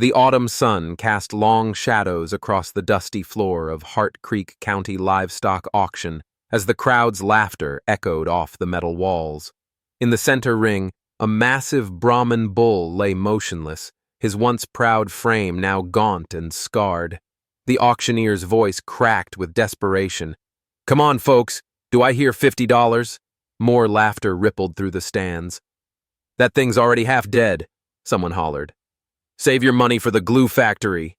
The autumn sun cast long shadows across the dusty floor of Hart Creek County Livestock Auction as the crowd's laughter echoed off the metal walls. In the center ring, a massive Brahman bull lay motionless, his once proud frame now gaunt and scarred. The auctioneer's voice cracked with desperation. "Come on, folks, do I hear $50? More laughter rippled through the stands. "That thing's already half dead," someone hollered. "Save your money for the glue factory."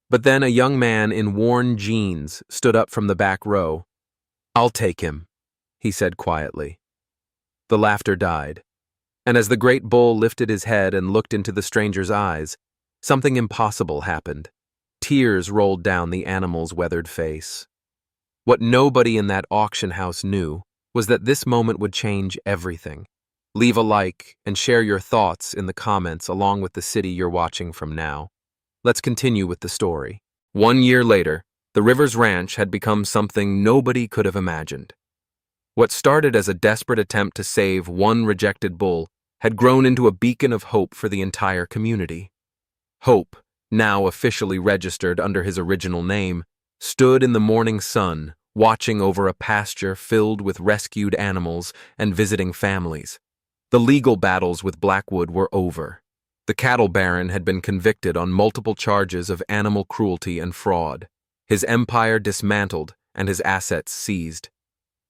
But then a young man in worn jeans stood up from the back row. "I'll take him," he said quietly. The laughter died, and as the great bull lifted his head and looked into the stranger's eyes, something impossible happened. Tears rolled down the animal's weathered face. What nobody in that auction house knew was that this moment would change everything. Leave a like and share your thoughts in the comments along with the city you're watching from now. Let's continue with the story. 1 year later, the Rivers Ranch had become something nobody could have imagined. What started as a desperate attempt to save one rejected bull had grown into a beacon of hope for the entire community. Hope, now officially registered under his original name, stood in the morning sun, watching over a pasture filled with rescued animals and visiting families. The legal battles with Blackwood were over. The cattle baron had been convicted on multiple charges of animal cruelty and fraud, his empire dismantled and his assets seized.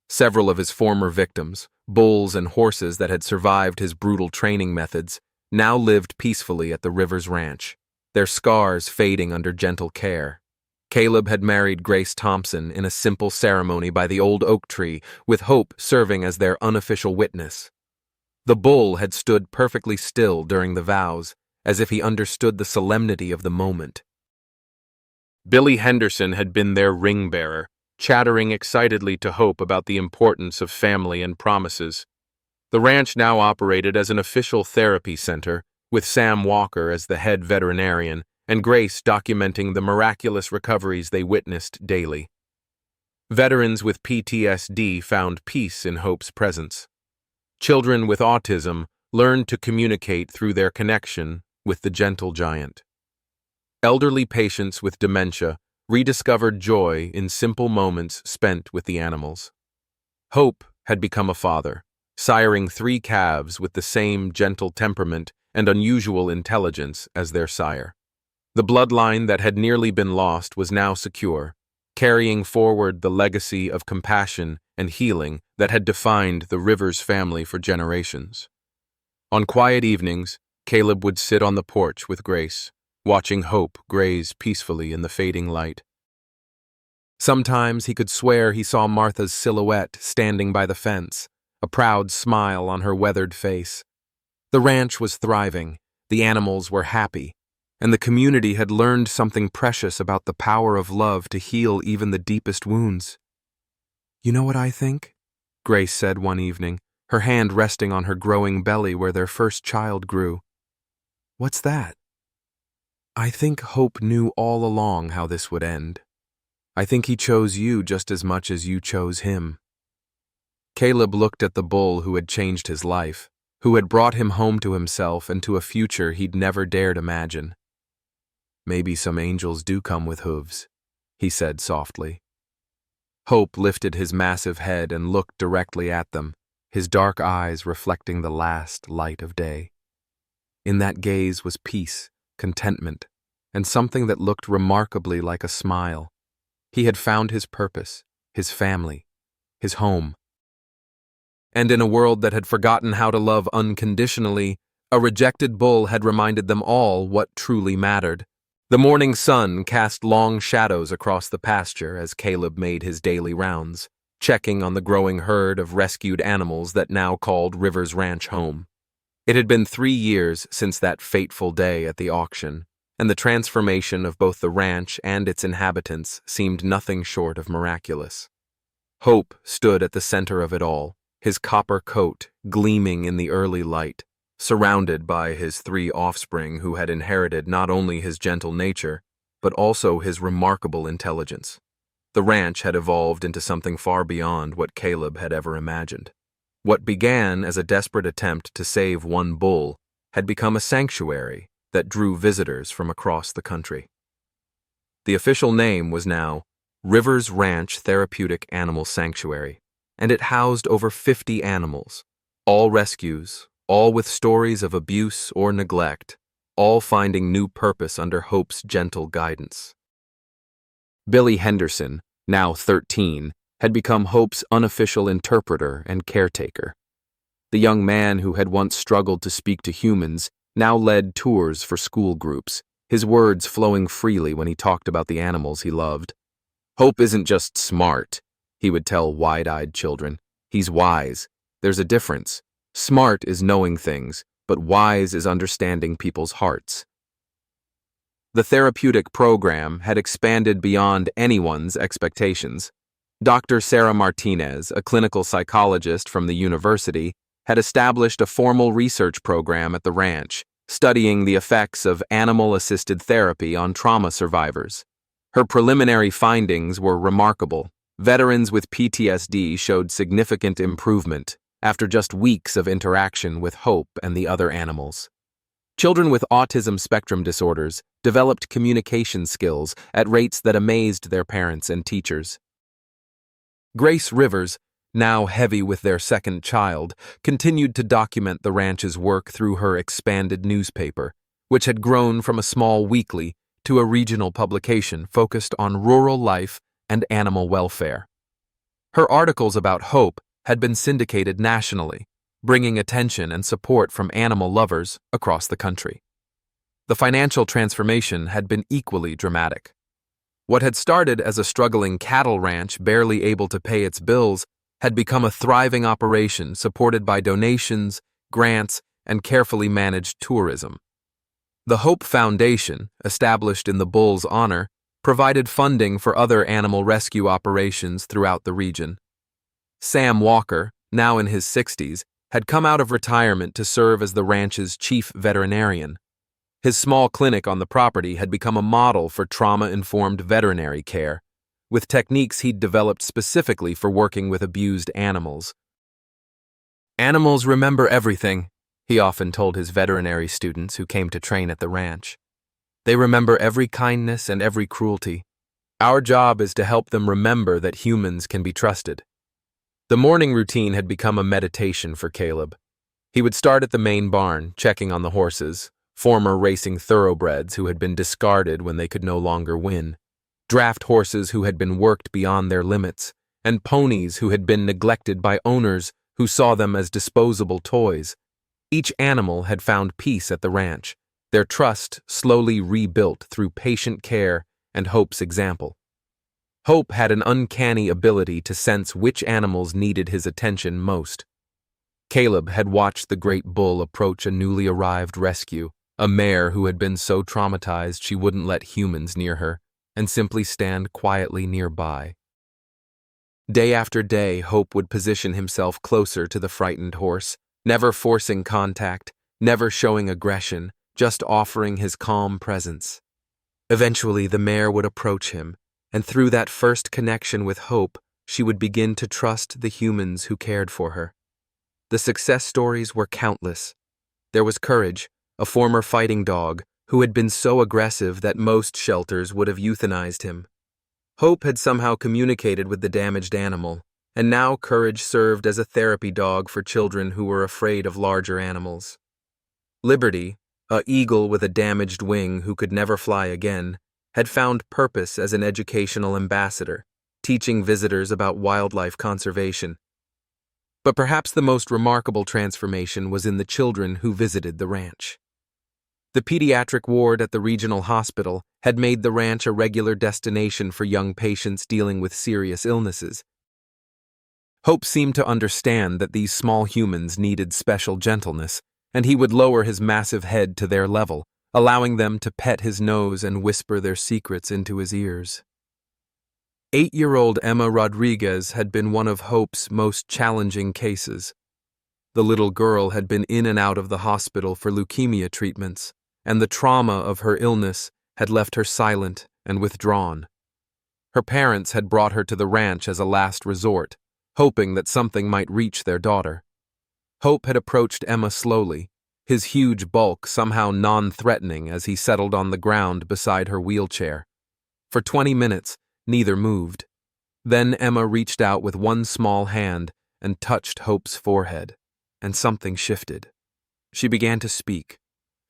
Several of his former victims, bulls and horses that had survived his brutal training methods, now lived peacefully at the Rivers Ranch, their scars fading under gentle care. Caleb had married Grace Thompson in a simple ceremony by the old oak tree, with Hope serving as their unofficial witness. The bull had stood perfectly still during the vows, as if he understood the solemnity of the moment. Billy Henderson had been their ring-bearer, chattering excitedly to Hope about the importance of family and promises. The ranch now operated as an official therapy center, with Sam Walker as the head veterinarian and Grace documenting the miraculous recoveries they witnessed daily. Veterans with PTSD found peace in Hope's presence. Children with autism learned to communicate through their connection with the gentle giant. Elderly patients with dementia rediscovered joy in simple moments spent with the animals. Hope had become a father, siring 3 calves with the same gentle temperament and unusual intelligence as their sire. The bloodline that had nearly been lost was now secure, carrying forward the legacy of compassion and healing that had defined the Rivers family for generations. On quiet evenings, Caleb would sit on the porch with Grace, watching Hope graze peacefully in the fading light. Sometimes he could swear he saw Martha's silhouette standing by the fence, a proud smile on her weathered face. The ranch was thriving, the animals were happy, and the community had learned something precious about the power of love to heal even the deepest wounds. "You know what I think?" Grace said one evening, her hand resting on her growing belly where their first child grew. "What's that?" "I think Hope knew all along how this would end. I think he chose you just as much as you chose him." Caleb looked at the bull who had changed his life, who had brought him home to himself and to a future he'd never dared imagine. "Maybe some angels do come with hooves," he said softly. Hope lifted his massive head and looked directly at them, his dark eyes reflecting the last light of day. In that gaze was peace, contentment, and something that looked remarkably like a smile. He had found his purpose, his family, his home. And in a world that had forgotten how to love unconditionally, a rejected bull had reminded them all what truly mattered. The morning sun cast long shadows across the pasture as Caleb made his daily rounds, checking on the growing herd of rescued animals that now called Rivers Ranch home. It had been 3 years since that fateful day at the auction, and the transformation of both the ranch and its inhabitants seemed nothing short of miraculous. Hope stood at the center of it all, his copper coat gleaming in the early light, surrounded by his 3 offspring who had inherited not only his gentle nature, but also his remarkable intelligence. The ranch had evolved into something far beyond what Caleb had ever imagined. What began as a desperate attempt to save one bull had become a sanctuary that drew visitors from across the country. The official name was now Rivers Ranch Therapeutic Animal Sanctuary, and it housed over 50 animals, all rescues, all with stories of abuse or neglect, all finding new purpose under Hope's gentle guidance. Billy Henderson, now 13, had become Hope's unofficial interpreter and caretaker. The young man who had once struggled to speak to humans now led tours for school groups, his words flowing freely when he talked about the animals he loved. Hope isn't just smart, he would tell wide-eyed children. He's wise. There's a difference. Smart is knowing things, but wise is understanding people's hearts. The therapeutic program had expanded beyond anyone's expectations. Dr. Sarah Martinez, a clinical psychologist from the university, had established a formal research program at the ranch, studying the effects of animal-assisted therapy on trauma survivors. Her preliminary findings were remarkable. Veterans with PTSD showed significant improvement after just weeks of interaction with Hope and the other animals. Children with autism spectrum disorders developed communication skills at rates that amazed their parents and teachers. Grace Rivers, now heavy with their second child, continued to document the ranch's work through her expanded newspaper, which had grown from a small weekly to a regional publication focused on rural life and animal welfare. Her articles about Hope had been syndicated nationally, bringing attention and support from animal lovers across the country. The financial transformation had been equally dramatic. What had started as a struggling cattle ranch barely able to pay its bills had become a thriving operation supported by donations, grants, and carefully managed tourism. The Hope Foundation, established in the bull's honor, provided funding for other animal rescue operations throughout the region. Sam Walker, now in his 60s, had come out of retirement to serve as the ranch's chief veterinarian. His small clinic on the property had become a model for trauma-informed veterinary care, with techniques he'd developed specifically for working with abused animals. "Animals remember everything," he often told his veterinary students who came to train at the ranch. "They remember every kindness and every cruelty. Our job is to help them remember that humans can be trusted." The morning routine had become a meditation for Caleb. He would start at the main barn, checking on the horses, former racing thoroughbreds who had been discarded when they could no longer win, draft horses who had been worked beyond their limits, and ponies who had been neglected by owners who saw them as disposable toys. Each animal had found peace at the ranch, their trust slowly rebuilt through patient care and Hope's example. Hope had an uncanny ability to sense which animals needed his attention most. Caleb had watched the great bull approach a newly arrived rescue, a mare who had been so traumatized she wouldn't let humans near her, and simply stand quietly nearby. Day after day, Hope would position himself closer to the frightened horse, never forcing contact, never showing aggression, just offering his calm presence. Eventually, the mare would approach him, and through that first connection with Hope, she would begin to trust the humans who cared for her. The success stories were countless. There was Courage, a former fighting dog, who had been so aggressive that most shelters would have euthanized him. Hope had somehow communicated with the damaged animal, and now Courage served as a therapy dog for children who were afraid of larger animals. Liberty, a eagle with a damaged wing who could never fly again, had found purpose as an educational ambassador, teaching visitors about wildlife conservation. But perhaps the most remarkable transformation was in the children who visited the ranch. The pediatric ward at the regional hospital had made the ranch a regular destination for young patients dealing with serious illnesses. Hope seemed to understand that these small humans needed special gentleness, and he would lower his massive head to their level, allowing them to pet his nose and whisper their secrets into his ears. 8-year-old Emma Rodriguez had been one of Hope's most challenging cases. The little girl had been in and out of the hospital for leukemia treatments, and the trauma of her illness had left her silent and withdrawn. Her parents had brought her to the ranch as a last resort, hoping that something might reach their daughter. Hope had approached Emma slowly, his huge bulk somehow non-threatening as he settled on the ground beside her wheelchair. For 20 minutes, neither moved. Then Emma reached out with one small hand and touched Hope's forehead, and something shifted. She began to speak,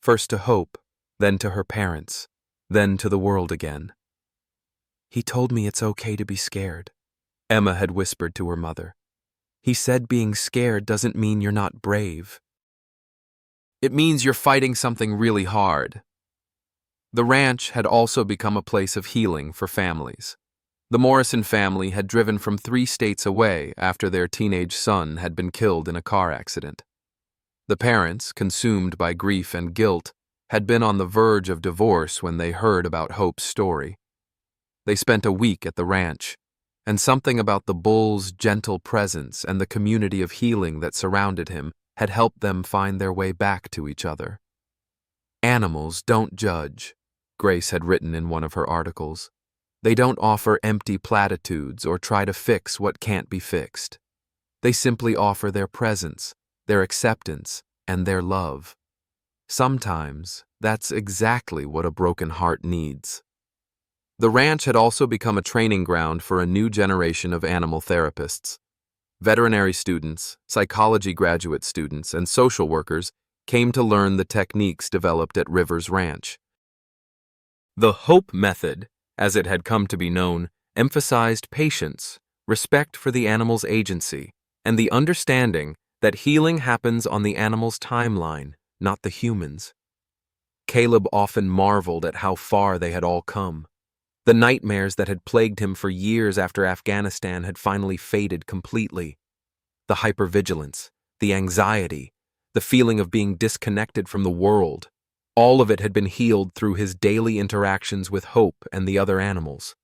first to Hope, then to her parents, then to the world again. "He told me it's okay to be scared," Emma had whispered to her mother. "He said being scared doesn't mean you're not brave. It means you're fighting something really hard." The ranch had also become a place of healing for families. The Morrison family had driven from 3 states away after their teenage son had been killed in a car accident. The parents, consumed by grief and guilt, had been on the verge of divorce when they heard about Hope's story. They spent a week at the ranch, and something about the bull's gentle presence and the community of healing that surrounded him had helped them find their way back to each other. "Animals don't judge," Grace had written in one of her articles. "They don't offer empty platitudes or try to fix what can't be fixed. They simply offer their presence, their acceptance, and their love. Sometimes that's exactly what a broken heart needs." The ranch had also become a training ground for a new generation of animal therapists. Veterinary students, psychology graduate students, and social workers came to learn the techniques developed at Rivers Ranch. The Hope method, as it had come to be known, emphasized patience, respect for the animal's agency, and the understanding that healing happens on the animal's timeline, not the human's. Caleb often marveled at how far they had all come. The nightmares that had plagued him for years after Afghanistan had finally faded completely. The hypervigilance, the anxiety, the feeling of being disconnected from the world, all of it had been healed through his daily interactions with Hope and the other animals.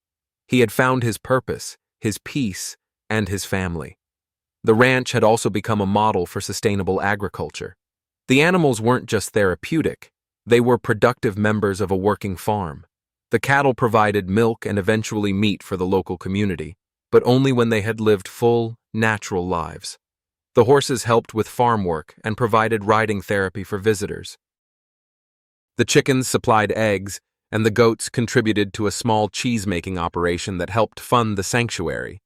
He had found his purpose, his peace, and his family. The ranch had also become a model for sustainable agriculture. The animals weren't just therapeutic, they were productive members of a working farm. The cattle provided milk and eventually meat for the local community, but only when they had lived full, natural lives. The horses helped with farm work and provided riding therapy for visitors. The chickens supplied eggs, and the goats contributed to a small cheese-making operation that helped fund the sanctuary.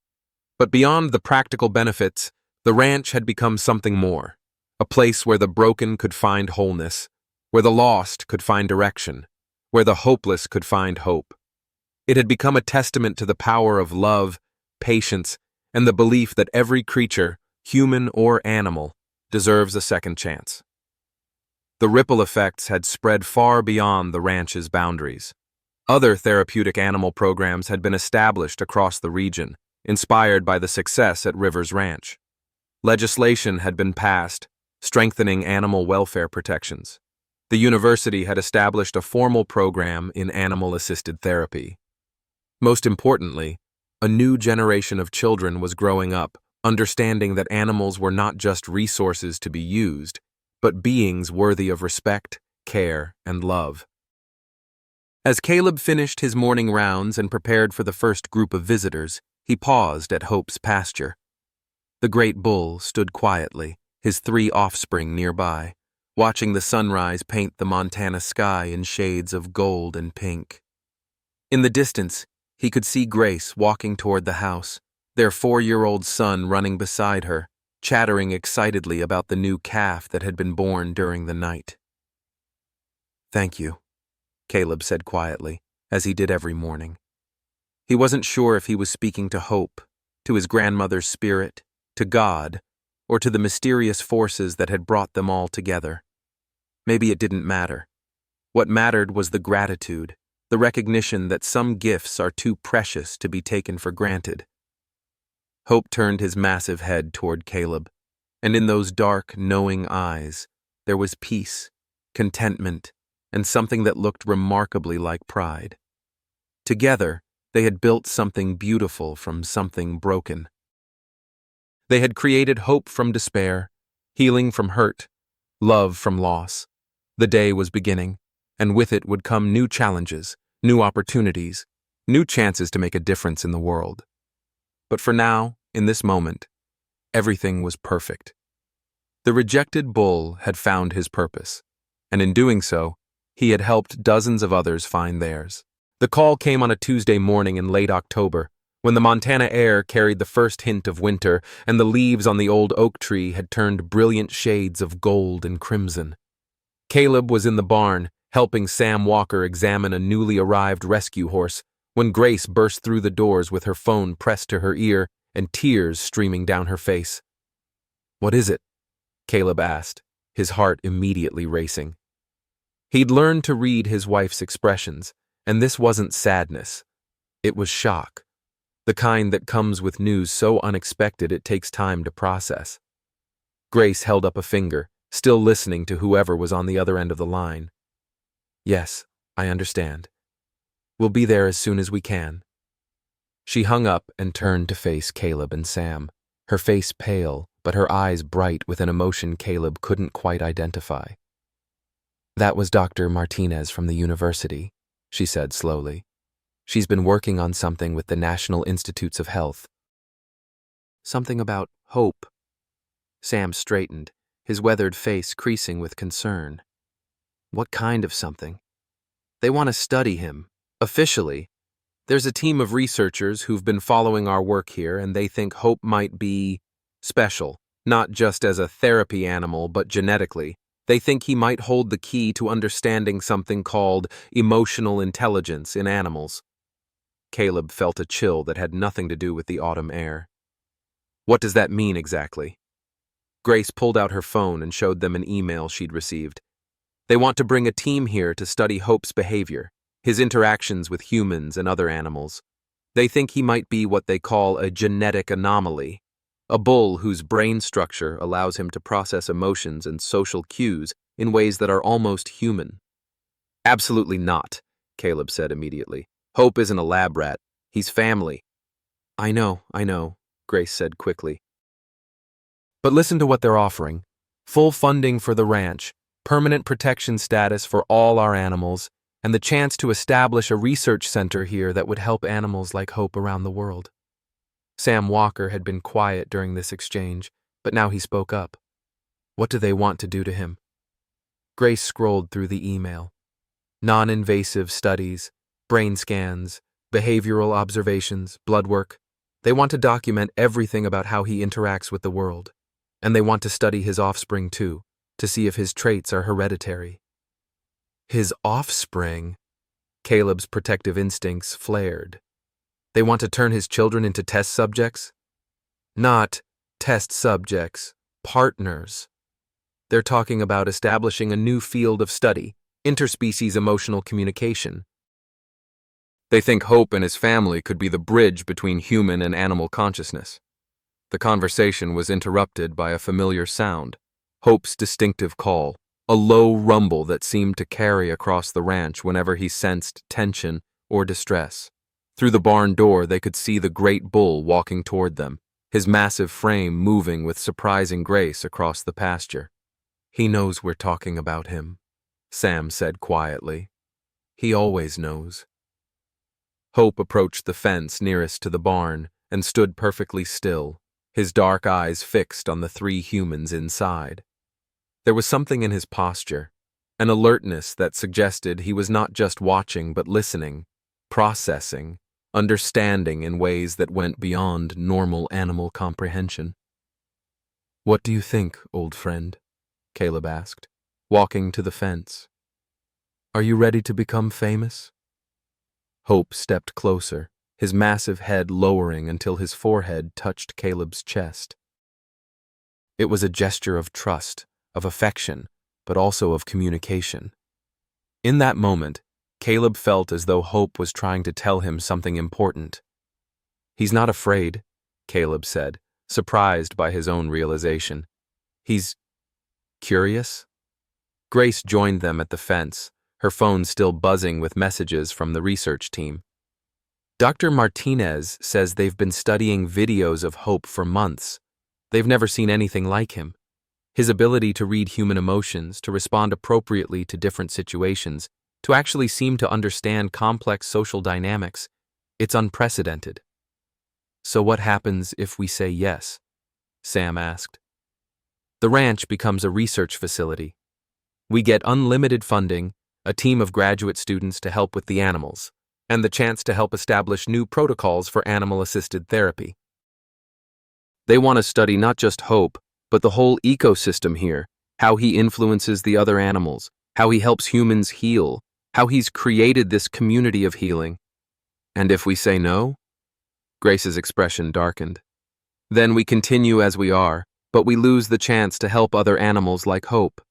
But beyond the practical benefits, the ranch had become something more, a place where the broken could find wholeness, where the lost could find direction, where the hopeless could find hope. It had become a testament to the power of love, patience, and the belief that every creature, human or animal, deserves a second chance. The ripple effects had spread far beyond the ranch's boundaries. Other therapeutic animal programs had been established across the region, inspired by the success at Rivers Ranch. Legislation had been passed, strengthening animal welfare protections. The university had established a formal program in animal-assisted therapy. Most importantly, a new generation of children was growing up, understanding that animals were not just resources to be used, but beings worthy of respect, care, and love. As Caleb finished his morning rounds and prepared for the first group of visitors, he paused at Hope's pasture. The great bull stood quietly, his 3 offspring nearby, watching the sunrise paint the Montana sky in shades of gold and pink. In the distance, he could see Grace walking toward the house, their 4-year-old son running beside her, chattering excitedly about the new calf that had been born during the night. "Thank you," Caleb said quietly, as he did every morning. He wasn't sure if he was speaking to Hope, to his grandmother's spirit, to God, or to the mysterious forces that had brought them all together. Maybe it didn't matter. What mattered was the gratitude, the recognition that some gifts are too precious to be taken for granted. Hope turned his massive head toward Caleb, and in those dark, knowing eyes, there was peace, contentment, and something that looked remarkably like pride. Together, they had built something beautiful from something broken. They had created hope from despair, healing from hurt, love from loss. The day was beginning, and with it would come new challenges, new opportunities, new chances to make a difference in the world. But for now, in this moment, everything was perfect. The rejected bull had found his purpose, and in doing so, he had helped dozens of others find theirs. The call came on a Tuesday morning in late October, when the Montana air carried the first hint of winter and the leaves on the old oak tree had turned brilliant shades of gold and crimson. Caleb was in the barn, helping Sam Walker examine a newly arrived rescue horse, when Grace burst through the doors with her phone pressed to her ear and tears streaming down her face. "What is it?" Caleb asked, his heart immediately racing. He'd learned to read his wife's expressions, and this wasn't sadness. It was shock, the kind that comes with news so unexpected it takes time to process. Grace held up a finger, still listening to whoever was on the other end of the line. "Yes, I understand. We'll be there as soon as we can." She hung up and turned to face Caleb and Sam, her face pale, but her eyes bright with an emotion Caleb couldn't quite identify. "That was Dr. Martinez from the university," she said slowly. "She's been working on something with the National Institutes of Health." "Something about hope." Sam straightened, his weathered face creasing with concern. "What kind of something?" "They want to study him, officially. There's a team of researchers who've been following our work here, and they think Hope might be special, not just as a therapy animal, but genetically. They think he might hold the key to understanding something called emotional intelligence in animals." Caleb felt a chill that had nothing to do with the autumn air. "What does that mean exactly?" Grace pulled out her phone and showed them an email she'd received. "They want to bring a team here to study Hope's behavior, his interactions with humans and other animals. They think he might be what they call a genetic anomaly, a bull whose brain structure allows him to process emotions and social cues in ways that are almost human." "Absolutely not," Caleb said immediately. "Hope isn't a lab rat. He's family." I know, Grace said quickly. "But listen to what they're offering. Full funding for the ranch, permanent protection status for all our animals, and the chance to establish a research center here that would help animals like Hope around the world." Sam Walker had been quiet during this exchange, but now he spoke up. "What do they want to do to him?" Grace scrolled through the email. Non-invasive studies, brain scans, behavioral observations, blood work. They want to document everything about how he interacts with the world. And they want to study his offspring too, to see if his traits are hereditary. His offspring? Caleb's protective instincts flared. They want to turn his children into test subjects? Not test subjects, partners. They're talking about establishing a new field of study, interspecies emotional communication. They think Hope and his family could be the bridge between human and animal consciousness. The conversation was interrupted by a familiar sound, Hope's distinctive call, a low rumble that seemed to carry across the ranch whenever he sensed tension or distress. Through the barn door, they could see the great bull walking toward them, his massive frame moving with surprising grace across the pasture. "He knows we're talking about him," Sam said quietly. "He always knows." Hope approached the fence nearest to the barn and stood perfectly still, his dark eyes fixed on the 3 humans inside. There was something in his posture, an alertness that suggested he was not just watching but listening, processing, understanding in ways that went beyond normal animal comprehension. "What do you think, old friend?" Caleb asked, walking to the fence. "Are you ready to become famous?" Hope stepped closer, his massive head lowering until his forehead touched Caleb's chest. It was a gesture of trust, of affection, but also of communication. In that moment, Caleb felt as though Hope was trying to tell him something important. "He's not afraid," Caleb said, surprised by his own realization. "He's curious?" Grace joined them at the fence, her phone still buzzing with messages from the research team. "Dr. Martinez says they've been studying videos of Hope for months. They've never seen anything like him. His ability to read human emotions, to respond appropriately to different situations, to actually seem to understand complex social dynamics, it's unprecedented." "So what happens if we say yes?" Sam asked. The ranch becomes a research facility. We get unlimited funding, a team of graduate students to help with the animals, and the chance to help establish new protocols for animal-assisted therapy. They want to study not just Hope, but the whole ecosystem here, how he influences the other animals, how he helps humans heal, how he's created this community of healing. And if we say no? Grace's expression darkened. Then we continue as we are, but we lose the chance to help other animals like Hope.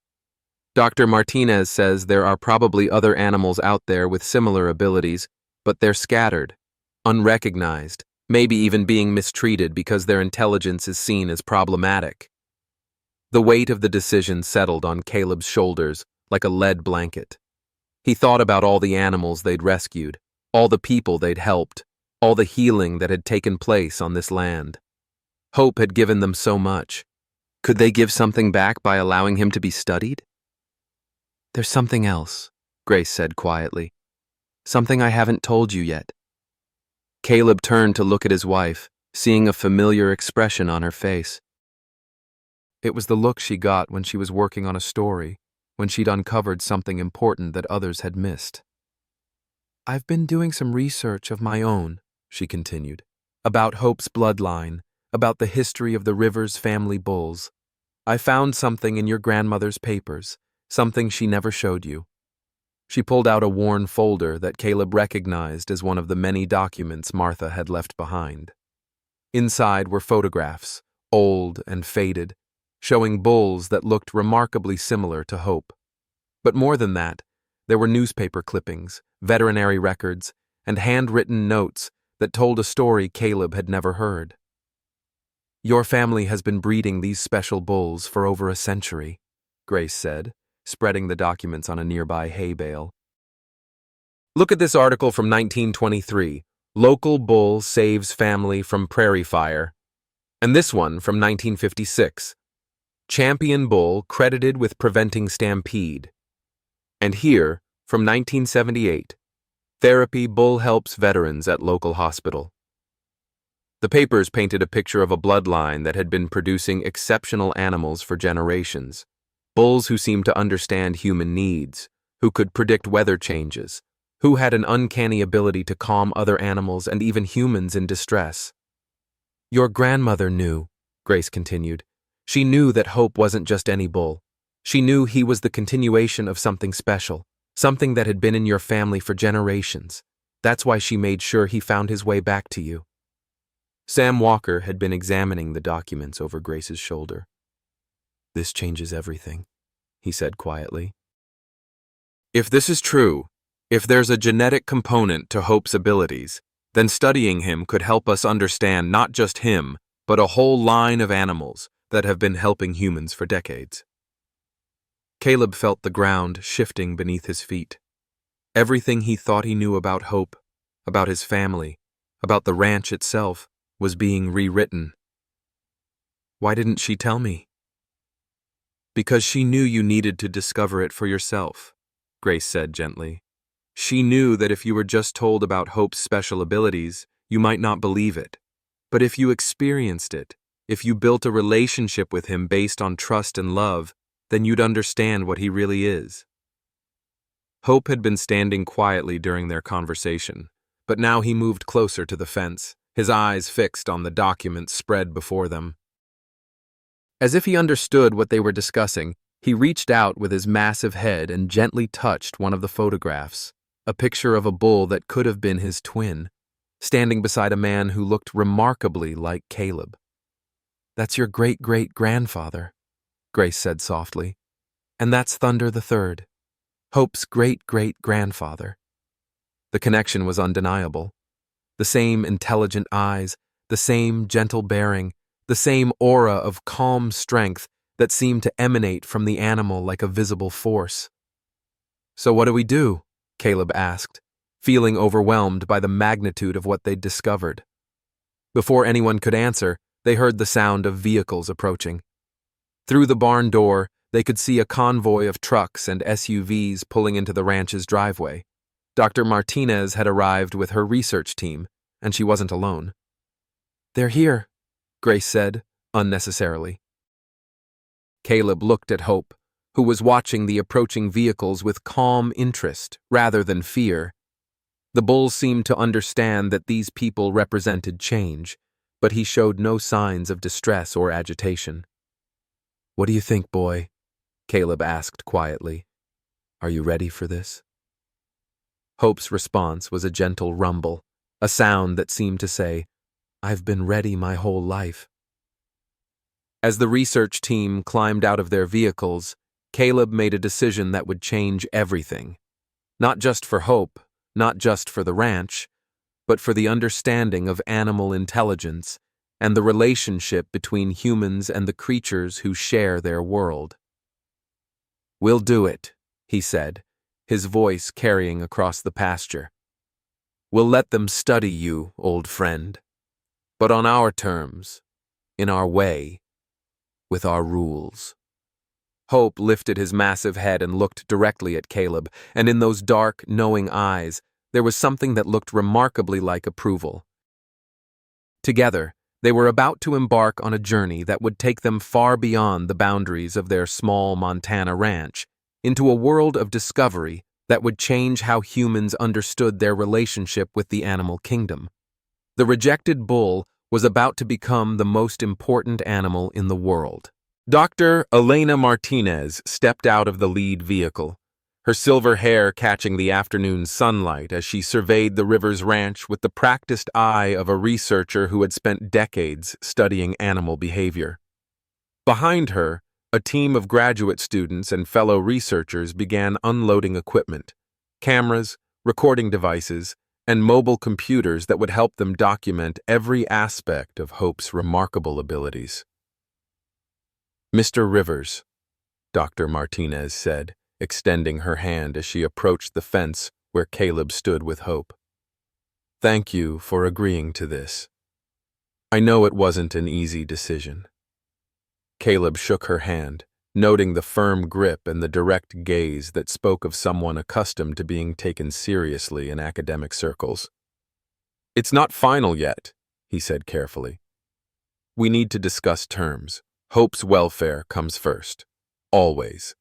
Dr. Martinez says there are probably other animals out there with similar abilities, but they're scattered, unrecognized, maybe even being mistreated because their intelligence is seen as problematic. The weight of the decision settled on Caleb's shoulders like a lead blanket. He thought about all the animals they'd rescued, all the people they'd helped, all the healing that had taken place on this land. Hope had given them so much. Could they give something back by allowing him to be studied? "There's something else," Grace said quietly. "Something I haven't told you yet." Caleb turned to look at his wife, seeing a familiar expression on her face. It was the look she got when she was working on a story, when she'd uncovered something important that others had missed. "I've been doing some research of my own," she continued, "about Hope's bloodline, about the history of the Rivers family bulls. I found something in your grandmother's papers, something she never showed you." She pulled out a worn folder that Caleb recognized as one of the many documents Martha had left behind. Inside were photographs, old and faded, showing bulls that looked remarkably similar to Hope. But more than that, there were newspaper clippings, veterinary records, and handwritten notes that told a story Caleb had never heard. "Your family has been breeding these special bulls for over a century," Grace said, spreading the documents on a nearby hay bale. "Look at this article from 1923, Local Bull Saves Family from Prairie Fire. And this one from 1956, Champion Bull Credited with Preventing Stampede. And here, from 1978, Therapy Bull Helps Veterans at Local Hospital." The papers painted a picture of a bloodline that had been producing exceptional animals for generations. Bulls who seemed to understand human needs, who could predict weather changes, who had an uncanny ability to calm other animals and even humans in distress. "Your grandmother knew," Grace continued. "She knew that Hope wasn't just any bull. She knew he was the continuation of something special, something that had been in your family for generations. That's why she made sure he found his way back to you." Sam Walker had been examining the documents over Grace's shoulder. "This changes everything," he said quietly. "If this is true, if there's a genetic component to Hope's abilities, then studying him could help us understand not just him, but a whole line of animals that have been helping humans for decades." Caleb felt the ground shifting beneath his feet. Everything he thought he knew about Hope, about his family, about the ranch itself, was being rewritten. "Why didn't she tell me?" "Because she knew you needed to discover it for yourself," Grace said gently. "She knew that if you were just told about Hope's special abilities, you might not believe it. But if you experienced it, if you built a relationship with him based on trust and love, then you'd understand what he really is." Hope had been standing quietly during their conversation, but now he moved closer to the fence, his eyes fixed on the documents spread before them. As if he understood what they were discussing, he reached out with his massive head and gently touched one of the photographs, a picture of a bull that could have been his twin, standing beside a man who looked remarkably like Caleb. "That's your great-great-grandfather," Grace said softly. "And that's Thunder the Third, Hope's great-great-grandfather." The connection was undeniable. The same intelligent eyes, the same gentle bearing, the same aura of calm strength that seemed to emanate from the animal like a visible force. "So what do we do?" Caleb asked, feeling overwhelmed by the magnitude of what they'd discovered. Before anyone could answer, they heard the sound of vehicles approaching. Through the barn door, they could see a convoy of trucks and SUVs pulling into the ranch's driveway. Dr. Martinez had arrived with her research team, and she wasn't alone. "They're here," Grace said, unnecessarily. Caleb looked at Hope, who was watching the approaching vehicles with calm interest rather than fear. The bull seemed to understand that these people represented change, but he showed no signs of distress or agitation. "What do you think, boy?" Caleb asked quietly. "Are you ready for this?" Hope's response was a gentle rumble, a sound that seemed to say, "I've been ready my whole life." As the research team climbed out of their vehicles, Caleb made a decision that would change everything. Not just for Hope, not just for the ranch, but for the understanding of animal intelligence and the relationship between humans and the creatures who share their world. "We'll do it," he said, his voice carrying across the pasture. "We'll let them study you, old friend, but on our terms, in our way, with our rules." Hope lifted his massive head and looked directly at Caleb, and in those dark, knowing eyes, there was something that looked remarkably like approval. Together, they were about to embark on a journey that would take them far beyond the boundaries of their small Montana ranch, into a world of discovery that would change how humans understood their relationship with the animal kingdom. The rejected bull was about to become the most important animal in the world. Dr. Elena Martinez stepped out of the lead vehicle, her silver hair catching the afternoon sunlight as she surveyed the Rivers Ranch with the practiced eye of a researcher who had spent decades studying animal behavior. Behind her, a team of graduate students and fellow researchers began unloading equipment, cameras, recording devices, and mobile computers that would help them document every aspect of Hope's remarkable abilities. "Mr. Rivers," Dr. Martinez said, extending her hand as she approached the fence where Caleb stood with Hope. "Thank you for agreeing to this. I know it wasn't an easy decision." Caleb shook her hand, noting the firm grip and the direct gaze that spoke of someone accustomed to being taken seriously in academic circles. "It's not final yet," he said carefully. "We need to discuss terms. Hope's welfare comes first. Always."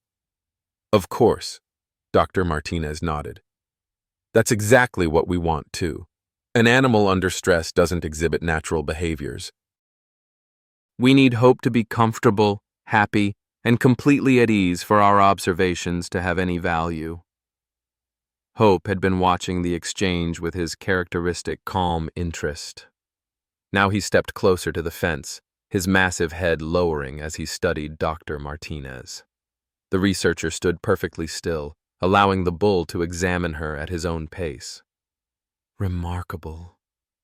"Of course," Dr. Martinez nodded. "That's exactly what we want, too. An animal under stress doesn't exhibit natural behaviors. We need Hope to be comfortable, happy, and completely at ease for our observations to have any value." Hope had been watching the exchange with his characteristic calm interest. Now he stepped closer to the fence, his massive head lowering as he studied Dr. Martinez. The researcher stood perfectly still, allowing the bull to examine her at his own pace. "Remarkable,"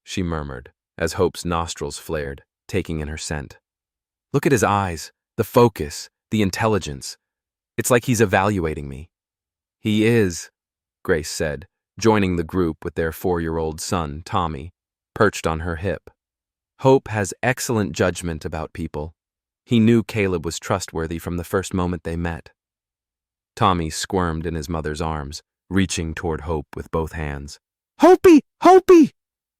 she murmured, as Hope's nostrils flared, taking in her scent. "Look at his eyes, the focus, the intelligence. It's like he's evaluating me." "He is," Grace said, joining the group with their 4-year-old son, Tommy, perched on her hip. "Hope has excellent judgment about people. He knew Caleb was trustworthy from the first moment they met." Tommy squirmed in his mother's arms, reaching toward Hope with both hands. "Hopey! Hopey!"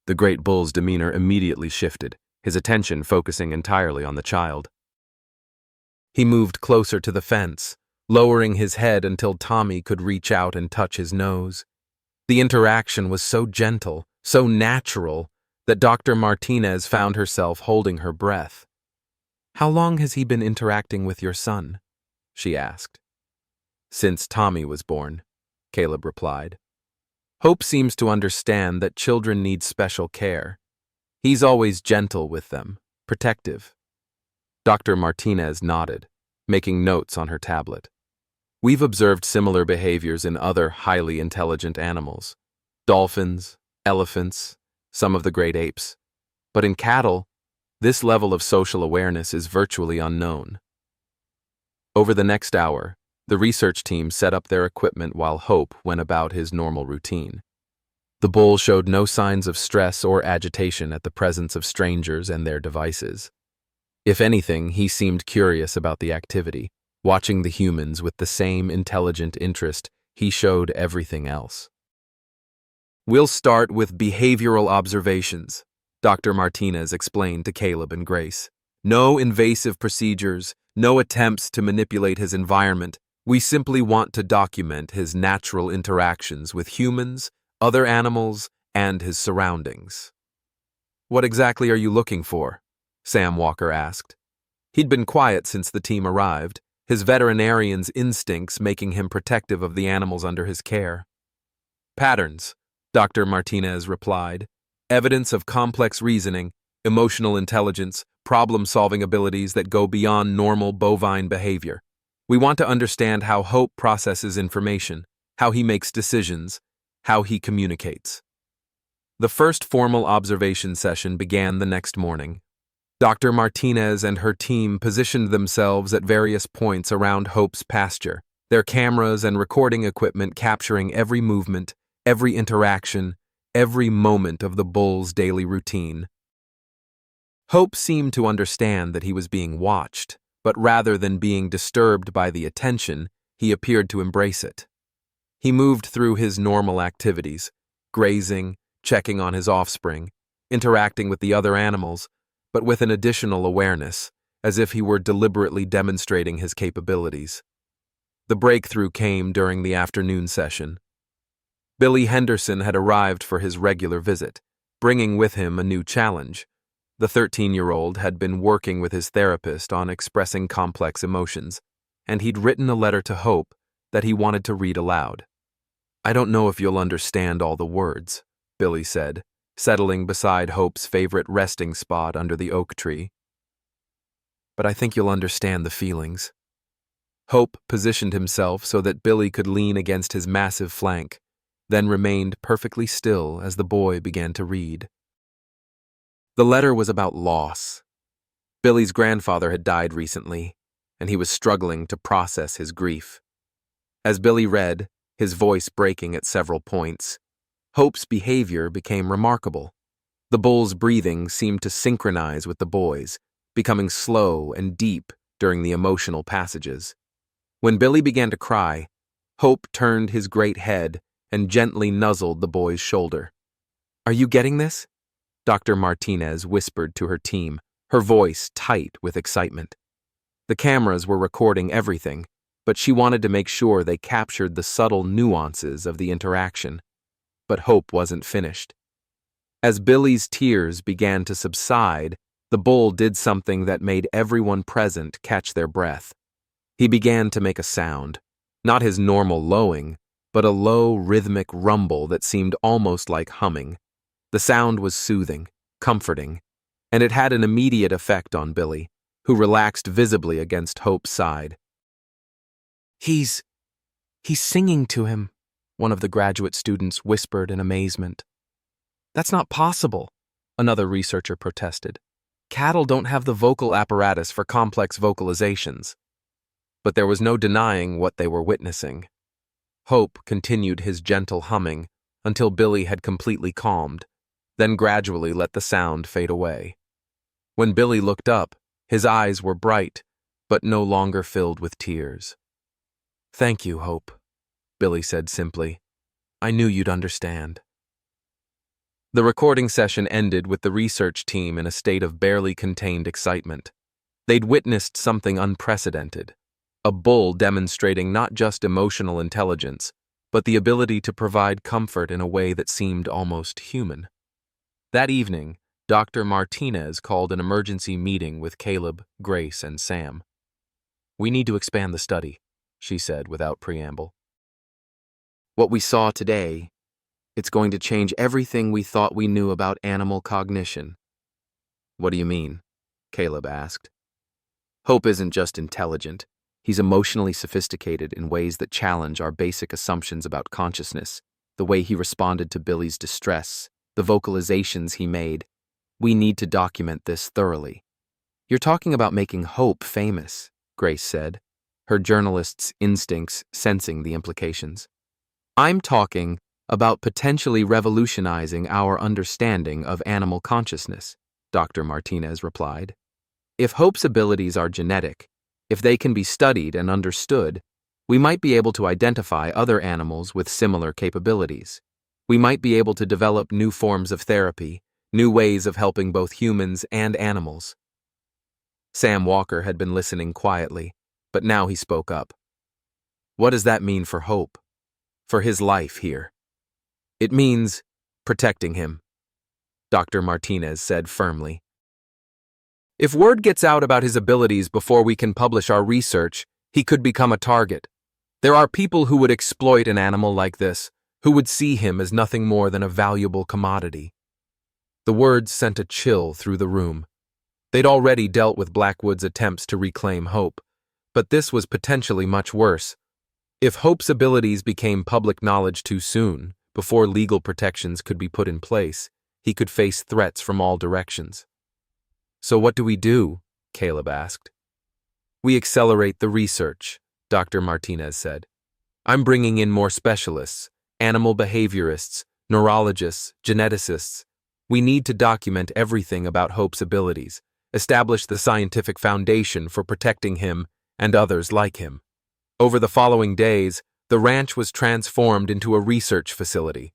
The great bull's demeanor immediately shifted, his attention focusing entirely on the child. He moved closer to the fence, lowering his head until Tommy could reach out and touch his nose. The interaction was so gentle, so natural, that Dr. Martinez found herself holding her breath. "How long has he been interacting with your son?" she asked. "Since Tommy was born," Caleb replied. "Hope seems to understand that children need special care. He's always gentle with them, protective." Dr. Martinez nodded, making notes on her tablet. "We've observed similar behaviors in other highly intelligent animals. Dolphins, elephants, some of the great apes. But in cattle, this level of social awareness is virtually unknown." Over the next hour, the research team set up their equipment while Hope went about his normal routine. The bull showed no signs of stress or agitation at the presence of strangers and their devices. If anything, he seemed curious about the activity, watching the humans with the same intelligent interest he showed everything else. "We'll start with behavioral observations," Dr. Martinez explained to Caleb and Grace. "No invasive procedures, No attempts to manipulate his environment. We simply want to document his natural interactions with humans, other animals, and his surroundings. What exactly are you looking for? Sam Walker asked. He'd been quiet since the team arrived, his veterinarian's instincts making him protective of the animals under his care. Patterns, Dr. Martinez replied. Evidence of complex reasoning, emotional intelligence, problem-solving abilities that go beyond normal bovine behavior. We want to understand how Hope processes information, how he makes decisions, how he communicates. The first formal observation session began the next morning. Dr. Martinez and her team positioned themselves at various points around Hope's pasture, their cameras and recording equipment capturing every movement, every interaction, every moment of the bull's daily routine. Hope seemed to understand that he was being watched, but rather than being disturbed by the attention, he appeared to embrace it. He moved through his normal activities, grazing, checking on his offspring, interacting with the other animals, but with an additional awareness, as if he were deliberately demonstrating his capabilities. The breakthrough came during the afternoon session. Billy Henderson had arrived for his regular visit, bringing with him a new challenge. The 13-year-old had been working with his therapist on expressing complex emotions, and he'd written a letter to Hope that he wanted to read aloud. "I don't know if you'll understand all the words," Billy said, settling beside Hope's favorite resting spot under the oak tree. "But I think you'll understand the feelings." Hope positioned himself so that Billy could lean against his massive flank, then remained perfectly still as the boy began to read. The letter was about loss. Billy's grandfather had died recently, and he was struggling to process his grief. As Billy read, his voice breaking at several points, Hope's behavior became remarkable. The bull's breathing seemed to synchronize with the boy's, becoming slow and deep during the emotional passages. When Billy began to cry, Hope turned his great head and gently nuzzled the boy's shoulder. "Are you getting this?" Dr. Martinez whispered to her team, her voice tight with excitement. The cameras were recording everything, but she wanted to make sure they captured the subtle nuances of the interaction. But Hope wasn't finished. As Billy's tears began to subside, the bull did something that made everyone present catch their breath. He began to make a sound, not his normal lowing, but a low, rhythmic rumble that seemed almost like humming. The sound was soothing, comforting, and it had an immediate effect on Billy, who relaxed visibly against Hope's side. He's singing to him," one of the graduate students whispered in amazement. "That's not possible," another researcher protested. "Cattle don't have the vocal apparatus for complex vocalizations." But there was no denying what they were witnessing. Hope continued his gentle humming until Billy had completely calmed, then gradually let the sound fade away. When Billy looked up, his eyes were bright, but no longer filled with tears. "Thank you, Hope," Billy said simply. "I knew you'd understand." The recording session ended with the research team in a state of barely contained excitement. They'd witnessed something unprecedented, a bull demonstrating not just emotional intelligence, but the ability to provide comfort in a way that seemed almost human. That evening, Dr. Martinez called an emergency meeting with Caleb, Grace, and Sam. "We need to expand the study," she said without preamble. "What we saw today, it's going to change everything we thought we knew about animal cognition." "What do you mean?" Caleb asked. "Hope isn't just intelligent. He's emotionally sophisticated in ways that challenge our basic assumptions about consciousness, the way he responded to Billy's distress, the vocalizations he made. We need to document this thoroughly." "You're talking about making Hope famous," Grace said, her journalist's instincts sensing the implications. "I'm talking about potentially revolutionizing our understanding of animal consciousness," Dr. Martinez replied. "If Hope's abilities are genetic, if they can be studied and understood, we might be able to identify other animals with similar capabilities. We might be able to develop new forms of therapy, new ways of helping both humans and animals." Sam Walker had been listening quietly, but now he spoke up. What does that mean for Hope? For his life here? It means protecting him, Dr. Martinez said firmly. If word gets out about his abilities before we can publish our research, he could become a target. There are people who would exploit an animal like this, who would see him as nothing more than a valuable commodity. The words sent a chill through the room. They'd already dealt with Blackwood's attempts to reclaim Hope, but this was potentially much worse. If Hope's abilities became public knowledge too soon, before legal protections could be put in place, he could face threats from all directions. So what do we do? Caleb asked. We accelerate the research, Dr. Martinez said. I'm bringing in more specialists, animal behaviorists, neurologists, geneticists. We need to document everything about Hope's abilities, establish the scientific foundation for protecting him and others like him. Over the following days, the ranch was transformed into a research facility.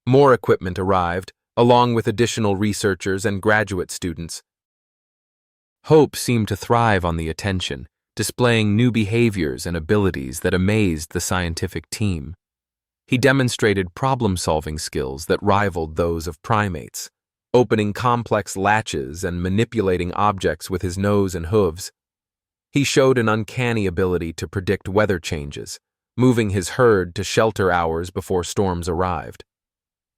More equipment arrived, along with additional researchers and graduate students. Hope seemed to thrive on the attention, displaying new behaviors and abilities that amazed the scientific team. He demonstrated problem-solving skills that rivaled those of primates, opening complex latches and manipulating objects with his nose and hooves. He showed an uncanny ability to predict weather changes, moving his herd to shelter hours before storms arrived.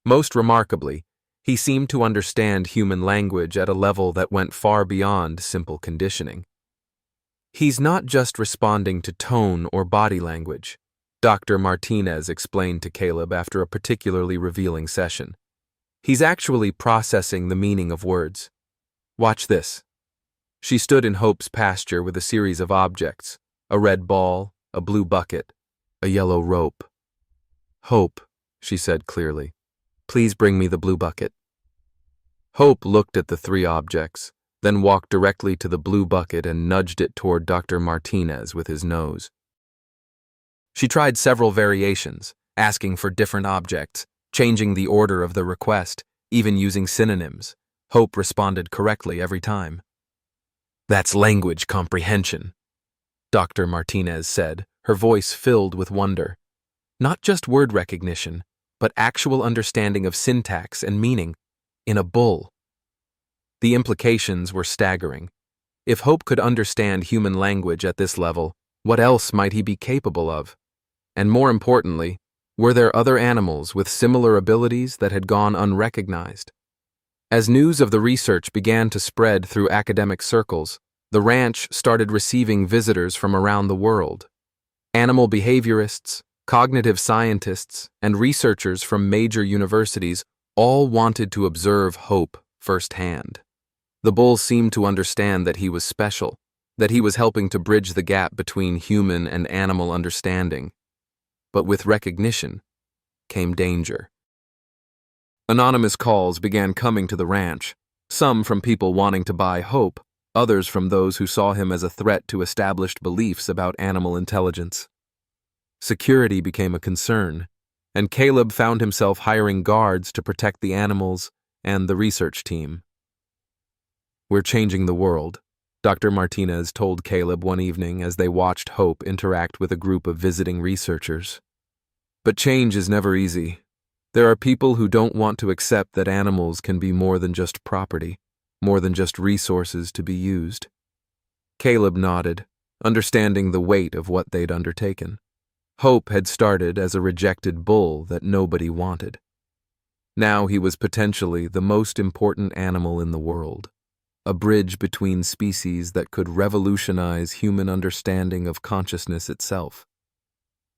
Most remarkably, he seemed to understand human language at a level that went far beyond simple conditioning. He's not just responding to tone or body language, Dr. Martinez explained to Caleb after a particularly revealing session. He's actually processing the meaning of words. Watch this. She stood in Hope's pasture with a series of objects, a red ball, a blue bucket, a yellow rope. Hope, she said clearly, please bring me the blue bucket. Hope looked at the three objects, then walked directly to the blue bucket and nudged it toward Dr. Martinez with his nose. She tried several variations, asking for different objects, changing the order of the request, even using synonyms. Hope responded correctly every time. That's language comprehension, Dr. Martinez said, her voice filled with wonder. Not just word recognition, but actual understanding of syntax and meaning in a bull. The implications were staggering. If Hope could understand human language at this level, what else might he be capable of? And more importantly, were there other animals with similar abilities that had gone unrecognized? As news of the research began to spread through academic circles, the ranch started receiving visitors from around the world. Animal behaviorists, cognitive scientists, and researchers from major universities all wanted to observe Hope firsthand. The bull seemed to understand that he was special, that he was helping to bridge the gap between human and animal understanding. But with recognition came danger. Anonymous calls began coming to the ranch, some from people wanting to buy Hope, others from those who saw him as a threat to established beliefs about animal intelligence. Security became a concern, and Caleb found himself hiring guards to protect the animals and the research team. We're changing the world, Dr. Martinez told Caleb one evening as they watched Hope interact with a group of visiting researchers. But change is never easy. There are people who don't want to accept that animals can be more than just property, more than just resources to be used. Caleb nodded, understanding the weight of what they'd undertaken. Hope had started as a rejected bull that nobody wanted. Now he was potentially the most important animal in the world, a bridge between species that could revolutionize human understanding of consciousness itself.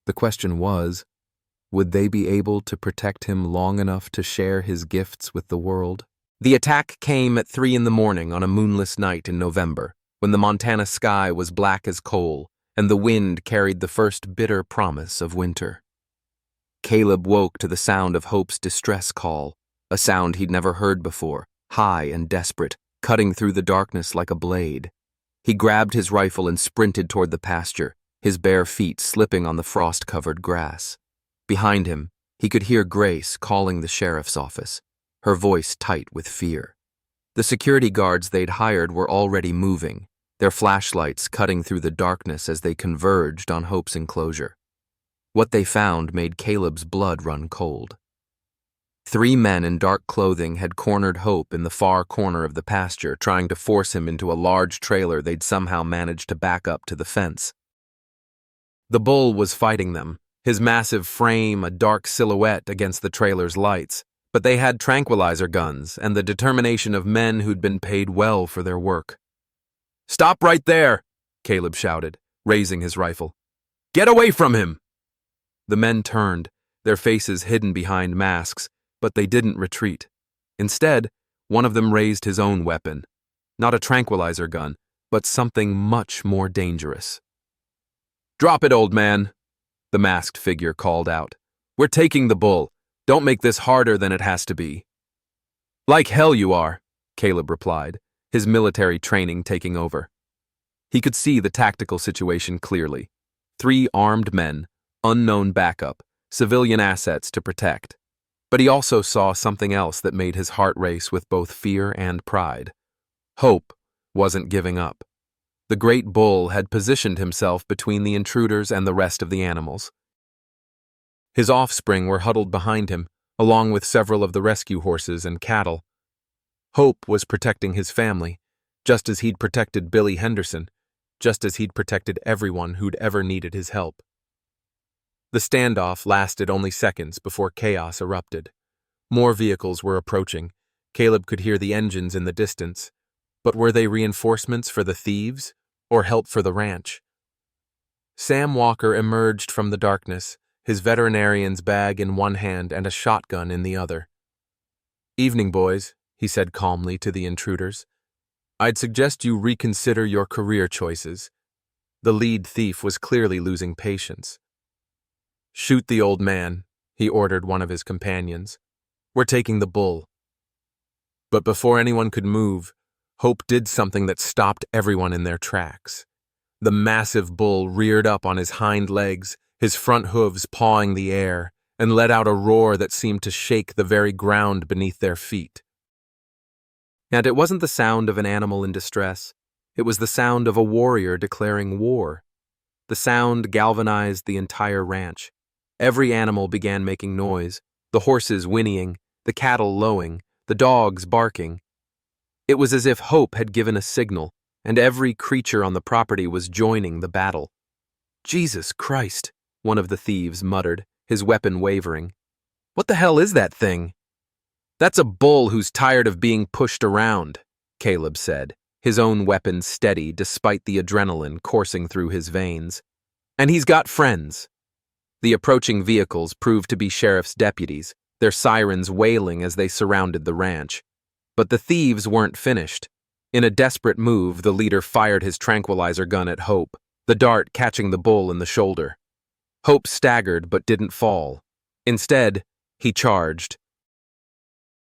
The question was, would they be able to protect him long enough to share his gifts with the world? The attack came at 3 a.m. on a moonless night in November, when the Montana sky was black as coal and the wind carried the first bitter promise of winter. Caleb woke to the sound of Hope's distress call, a sound he'd never heard before, high and desperate, cutting through the darkness like a blade. He grabbed his rifle and sprinted toward the pasture, his bare feet slipping on the frost-covered grass. Behind him, he could hear Grace calling the sheriff's office, her voice tight with fear. The security guards they'd hired were already moving, their flashlights cutting through the darkness as they converged on Hope's enclosure. What they found made Caleb's blood run cold. 3 men in dark clothing had cornered Hope in the far corner of the pasture, trying to force him into a large trailer they'd somehow managed to back up to the fence. The bull was fighting them, his massive frame a dark silhouette against the trailer's lights, but they had tranquilizer guns and the determination of men who'd been paid well for their work. "Stop right there!" Caleb shouted, raising his rifle. "Get away from him!" The men turned, their faces hidden behind masks, but they didn't retreat. Instead, one of them raised his own weapon, not a tranquilizer gun, but something much more dangerous. "Drop it, old man," the masked figure called out. "We're taking the bull. Don't make this harder than it has to be." "Like hell you are," Caleb replied, his military training taking over. He could see the tactical situation clearly. 3 armed men, unknown backup, civilian assets to protect. But he also saw something else that made his heart race with both fear and pride. Hope wasn't giving up. The great bull had positioned himself between the intruders and the rest of the animals. His offspring were huddled behind him, along with several of the rescue horses and cattle. Hope was protecting his family, just as he'd protected Billy Henderson, just as he'd protected everyone who'd ever needed his help. The standoff lasted only seconds before chaos erupted. More vehicles were approaching. Caleb could hear the engines in the distance. But were they reinforcements for the thieves, or help for the ranch? Sam Walker emerged from the darkness, his veterinarian's bag in one hand and a shotgun in the other. "Evening, boys," he said calmly to the intruders. "I'd suggest you reconsider your career choices." The lead thief was clearly losing patience. "Shoot the old man," he ordered one of his companions. "We're taking the bull." But before anyone could move, Hope did something that stopped everyone in their tracks. The massive bull reared up on his hind legs, his front hooves pawing the air, and let out a roar that seemed to shake the very ground beneath their feet. And it wasn't the sound of an animal in distress. It was the sound of a warrior declaring war. The sound galvanized the entire ranch. Every animal began making noise, the horses whinnying, the cattle lowing, the dogs barking. It was as if Hope had given a signal, and every creature on the property was joining the battle. "Jesus Christ," one of the thieves muttered, his weapon wavering. "What the hell is that thing?" "That's a bull who's tired of being pushed around," Caleb said, his own weapon steady despite the adrenaline coursing through his veins. "And he's got friends." The approaching vehicles proved to be sheriff's deputies, their sirens wailing as they surrounded the ranch. But the thieves weren't finished. In a desperate move, the leader fired his tranquilizer gun at Hope, the dart catching the bull in the shoulder. Hope staggered but didn't fall. Instead, he charged.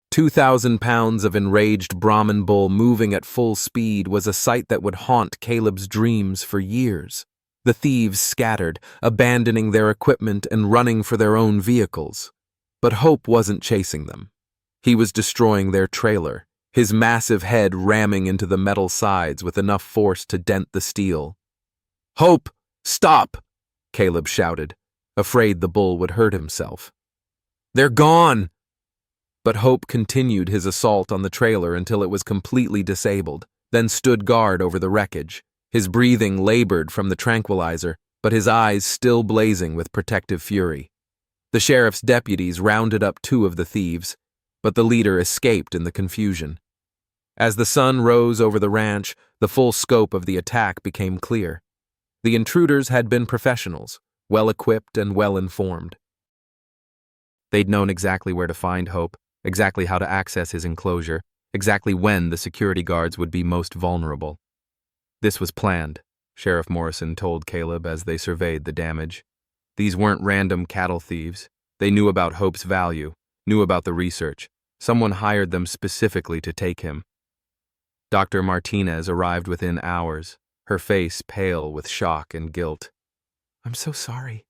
2,000 pounds of enraged Brahmin bull moving at full speed was a sight that would haunt Caleb's dreams for years. The thieves scattered, abandoning their equipment and running for their own vehicles. But Hope wasn't chasing them. He was destroying their trailer, his massive head ramming into the metal sides with enough force to dent the steel. "Hope, stop!" Caleb shouted, afraid the bull would hurt himself. "They're gone!" But Hope continued his assault on the trailer until it was completely disabled, then stood guard over the wreckage. His breathing labored from the tranquilizer, but his eyes still blazing with protective fury. The sheriff's deputies rounded up 2 of the thieves, but the leader escaped in the confusion. As the sun rose over the ranch, the full scope of the attack became clear. The intruders had been professionals, well-equipped and well-informed. They'd known exactly where to find Hope, exactly how to access his enclosure, exactly when the security guards would be most vulnerable. This was planned, Sheriff Morrison told Caleb as they surveyed the damage. These weren't random cattle thieves. They knew about Hope's value, knew about the research. Someone hired them specifically to take him. Dr. Martinez arrived within hours, her face pale with shock and guilt. "I'm so sorry,"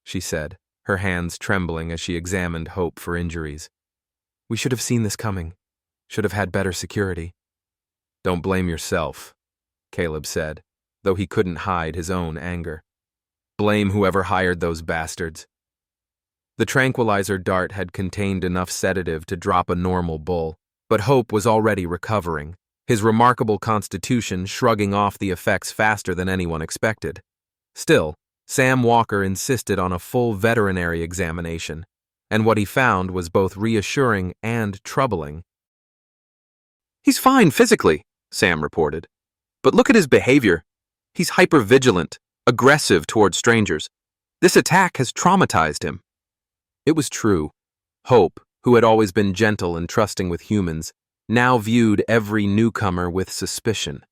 she said, her hands trembling as she examined Hope for injuries. "We should have seen this coming. Should have had better security." "Don't blame yourself," Caleb said, though he couldn't hide his own anger. Blame whoever hired those bastards. The tranquilizer dart had contained enough sedative to drop a normal bull, but Hope was already recovering, his remarkable constitution shrugging off the effects faster than anyone expected. Still, Sam Walker insisted on a full veterinary examination, and what he found was both reassuring and troubling. "He's fine physically," Sam reported. "But look at his behavior. He's hypervigilant, aggressive toward strangers. This attack has traumatized him." It was true. Hope, who had always been gentle and trusting with humans, now viewed every newcomer with suspicion.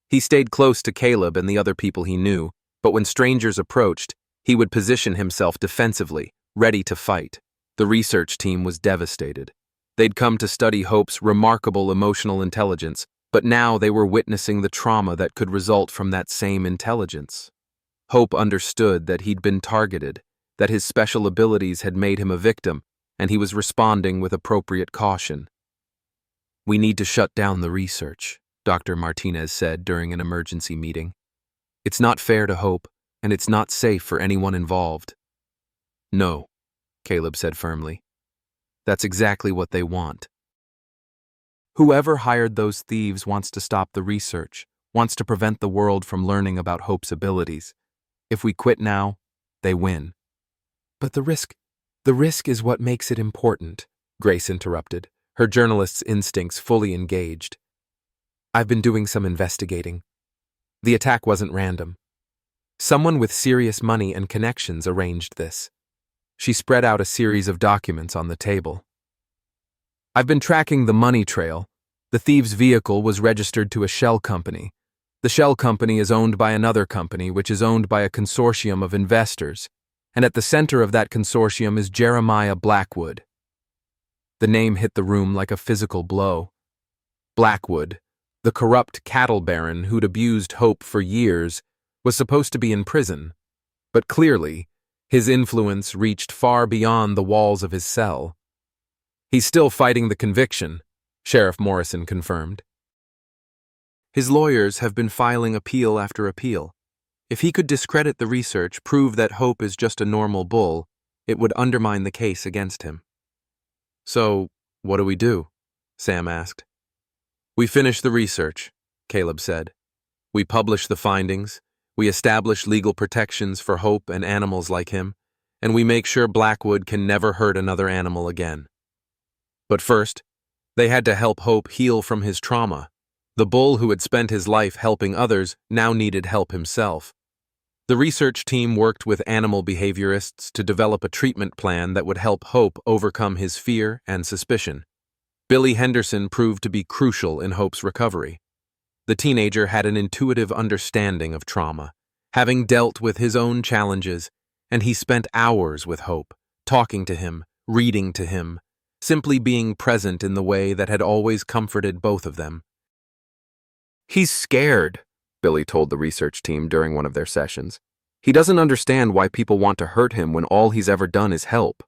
He stayed close to Caleb and the other people he knew, but when strangers approached, he would position himself defensively, ready to fight. The research team was devastated. They'd come to study Hope's remarkable emotional intelligence, but now they were witnessing the trauma that could result from that same intelligence. Hope understood that he'd been targeted, that his special abilities had made him a victim, and he was responding with appropriate caution. "We need to shut down the research," Dr. Martinez said during an emergency meeting. "It's not fair to Hope, and it's not safe for anyone involved." "No," Caleb said firmly. "That's exactly what they want. Whoever hired those thieves wants to stop the research, wants to prevent the world from learning about Hope's abilities. If we quit now, they win." "But the risk is what makes it important," Grace interrupted, her journalist's instincts fully engaged. "I've been doing some investigating. The attack wasn't random. Someone with serious money and connections arranged this." She spread out a series of documents on the table. "I've been tracking the money trail. The thieves' vehicle was registered to a shell company. The shell company is owned by another company, which is owned by a consortium of investors, and at the center of that consortium is Jeremiah Blackwood." The name hit the room like a physical blow. Blackwood, the corrupt cattle baron who'd abused Hope for years, was supposed to be in prison, but clearly, his influence reached far beyond the walls of his cell. "He's still fighting the conviction," Sheriff Morrison confirmed. "His lawyers have been filing appeal after appeal. If he could discredit the research, prove that Hope is just a normal bull, it would undermine the case against him." "So, what do we do?" Sam asked. "We finish the research," Caleb said. "We publish the findings, we establish legal protections for Hope and animals like him, and we make sure Blackwood can never hurt another animal again. But first, they had to help Hope heal from his trauma. The bull who had spent his life helping others now needed help himself. The research team worked with animal behaviorists to develop a treatment plan that would help Hope overcome his fear and suspicion. Billy Henderson proved to be crucial in Hope's recovery. The teenager had an intuitive understanding of trauma, having dealt with his own challenges, and he spent hours with Hope, talking to him, reading to him, simply being present in the way that had always comforted both of them. "He's scared," Billy told the research team during one of their sessions. "He doesn't understand why people want to hurt him when all he's ever done is help."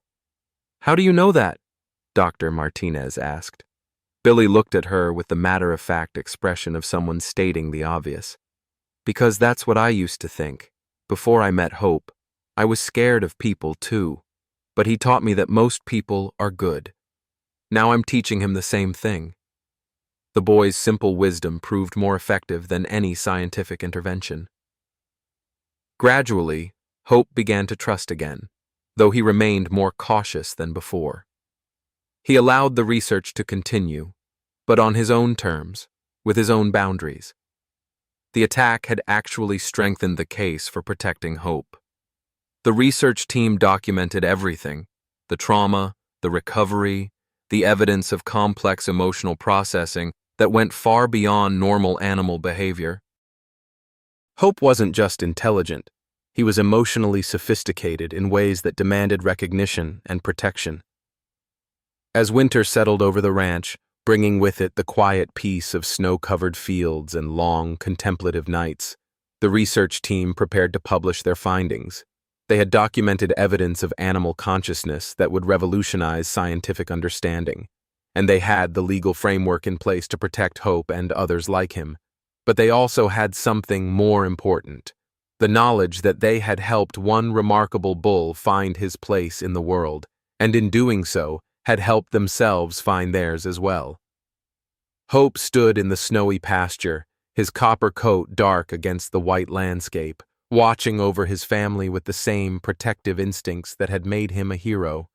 "How do you know that?" Dr. Martinez asked. Billy looked at her with the matter-of-fact expression of someone stating the obvious. "Because that's what I used to think. Before I met Hope, I was scared of people too, but he taught me that most people are good. Now I'm teaching him the same thing." The boy's simple wisdom proved more effective than any scientific intervention. Gradually, Hope began to trust again, though he remained more cautious than before. He allowed the research to continue, but on his own terms, with his own boundaries. The attack had actually strengthened the case for protecting Hope. The research team documented everything: the trauma, the recovery, the evidence of complex emotional processing that went far beyond normal animal behavior. Hope wasn't just intelligent, he was emotionally sophisticated in ways that demanded recognition and protection. As winter settled over the ranch, bringing with it the quiet peace of snow-covered fields and long, contemplative nights, the research team prepared to publish their findings. They had documented evidence of animal consciousness that would revolutionize scientific understanding, and they had the legal framework in place to protect Hope and others like him. But they also had something more important: the knowledge that they had helped one remarkable bull find his place in the world, and in doing so, had helped themselves find theirs as well. Hope stood in the snowy pasture, his copper coat dark against the white landscape, watching over his family with the same protective instincts that had made him a hero.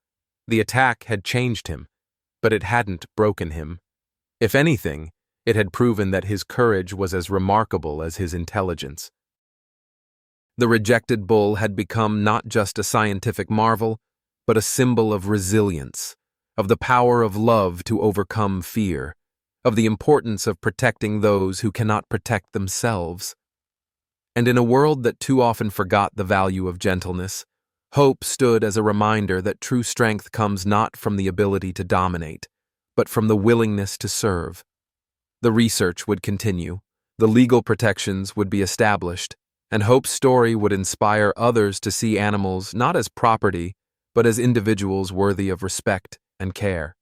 The attack had changed him, but it hadn't broken him. If anything, it had proven that his courage was as remarkable as his intelligence. The rejected bull had become not just a scientific marvel, but a symbol of resilience, of the power of love to overcome fear, of the importance of protecting those who cannot protect themselves. And in a world that too often forgot the value of gentleness, Hope stood as a reminder that true strength comes not from the ability to dominate, but from the willingness to serve. The research would continue, the legal protections would be established, and Hope's story would inspire others to see animals not as property, but as individuals worthy of respect and care.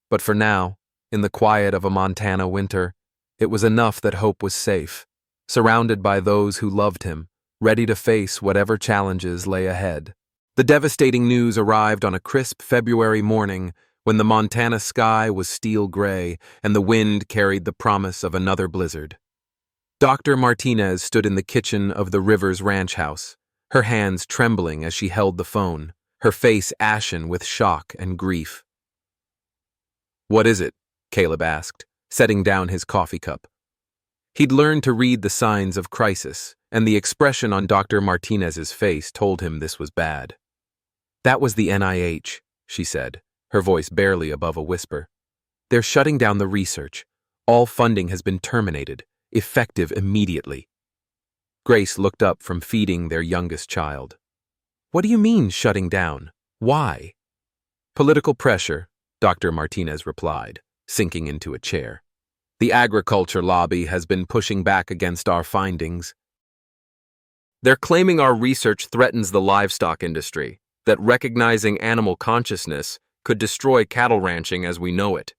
But for now, in the quiet of a Montana winter, it was enough that Hope was safe, surrounded by those who loved him, ready to face whatever challenges lay ahead. The devastating news arrived on a crisp February morning when the Montana sky was steel gray and the wind carried the promise of another blizzard. Dr. Martinez stood in the kitchen of the Rivers Ranch house, her hands trembling as she held the phone, her face ashen with shock and grief. "What is it?" Caleb asked, setting down his coffee cup. He'd learned to read the signs of crisis, and the expression on Dr. Martinez's face told him this was bad. "That was the NIH," she said, her voice barely above a whisper. "They're shutting down the research. All funding has been terminated, effective immediately." Grace looked up from feeding their youngest child. "What do you mean, shutting down? Why?" "Political pressure," Dr. Martinez replied, sinking into a chair. "The agriculture lobby has been pushing back against our findings. They're claiming our research threatens the livestock industry, that recognizing animal consciousness could destroy cattle ranching as we know it."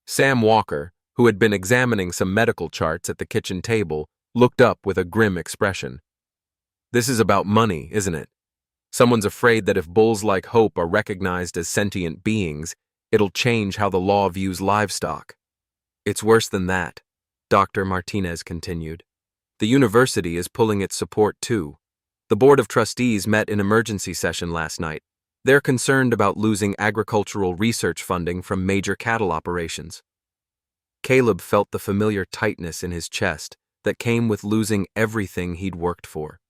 Sam Walker, who had been examining some medical charts at the kitchen table, looked up with a grim expression. "This is about money, isn't it? Someone's afraid that if bulls like Hope are recognized as sentient beings, it'll change how the law views livestock." "It's worse than that," Dr. Martinez continued. "The university is pulling its support too. The Board of Trustees met in emergency session last night. They're concerned about losing agricultural research funding from major cattle operations." Caleb felt the familiar tightness in his chest that came with losing everything he'd worked for.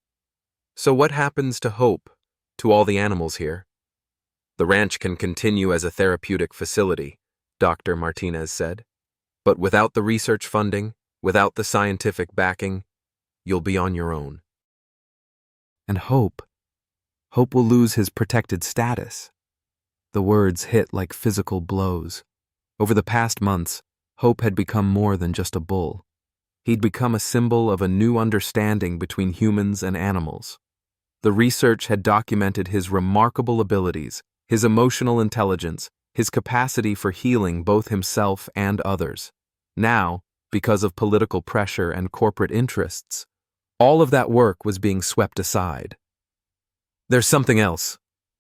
"So what happens to Hope, to all the animals here?" "The ranch can continue as a therapeutic facility," Dr. Martinez said. "But without the research funding, without the scientific backing, you'll be on your own." "And Hope will lose his protected status." The words hit like physical blows. Over the past months, Hope had become more than just a bull. He'd become a symbol of a new understanding between humans and animals. The research had documented his remarkable abilities, his emotional intelligence, his capacity for healing both himself and others. Now, because of political pressure and corporate interests, all of that work was being swept aside. "There's something else,"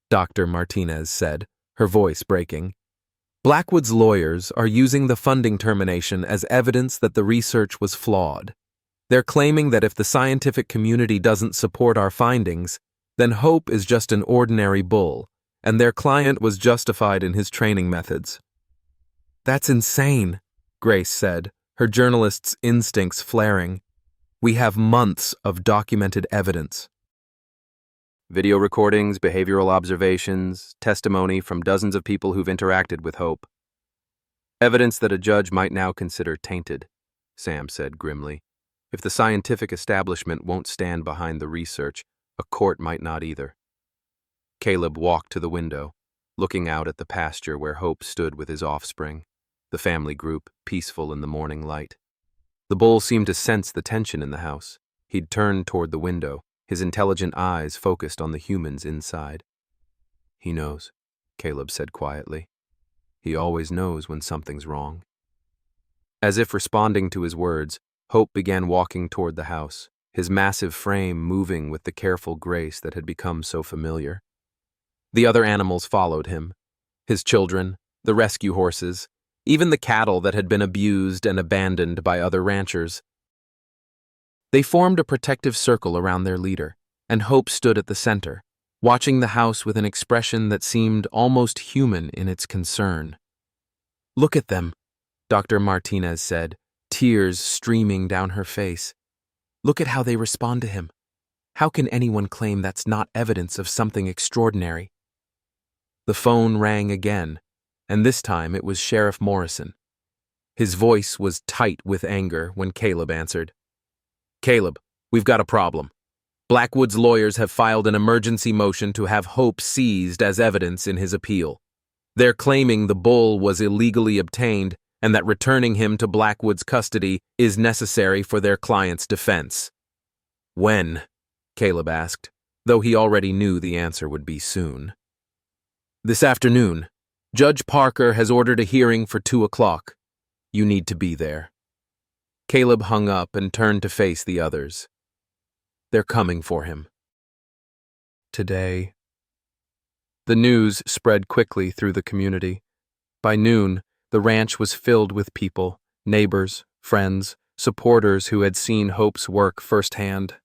Dr. Martinez said, her voice breaking. "Blackwood's lawyers are using the funding termination as evidence that the research was flawed. They're claiming that if the scientific community doesn't support our findings, then Hope is just an ordinary bull, and their client was justified in his training methods." "That's insane," Grace said, her journalist's instincts flaring. "We have months of documented evidence." Video recordings, behavioral observations, testimony from dozens of people who've interacted with Hope. "Evidence that a judge might now consider tainted," Sam said grimly. "If the scientific establishment won't stand behind the research, a court might not either." Caleb walked to the window, looking out at the pasture where Hope stood with his offspring, the family group peaceful in the morning light. The bull seemed to sense the tension in the house. He'd turned toward the window, his intelligent eyes focused on the humans inside. "He knows," Caleb said quietly. "He always knows when something's wrong." As if responding to his words, Hope began walking toward the house, his massive frame moving with the careful grace that had become so familiar. The other animals followed him, his children, the rescue horses, even the cattle that had been abused and abandoned by other ranchers. They formed a protective circle around their leader, and Hope stood at the center, watching the house with an expression that seemed almost human in its concern. "Look at them," Dr. Martinez said, tears streaming down her face. "Look at how they respond to him. How can anyone claim that's not evidence of something extraordinary?" The phone rang again, and this time it was Sheriff Morrison. His voice was tight with anger when Caleb answered. "Caleb, we've got a problem. Blackwood's lawyers have filed an emergency motion to have Hope seized as evidence in his appeal. They're claiming the bull was illegally obtained and that returning him to Blackwood's custody is necessary for their client's defense." "When?" Caleb asked, though he already knew the answer would be soon. "This afternoon. Judge Parker has ordered a hearing for 2 o'clock. You need to be there." Caleb hung up and turned to face the others. "They're coming for him." Today. The news spread quickly through the community. By noon, the ranch was filled with people, neighbors, friends, supporters who had seen Hope's work firsthand.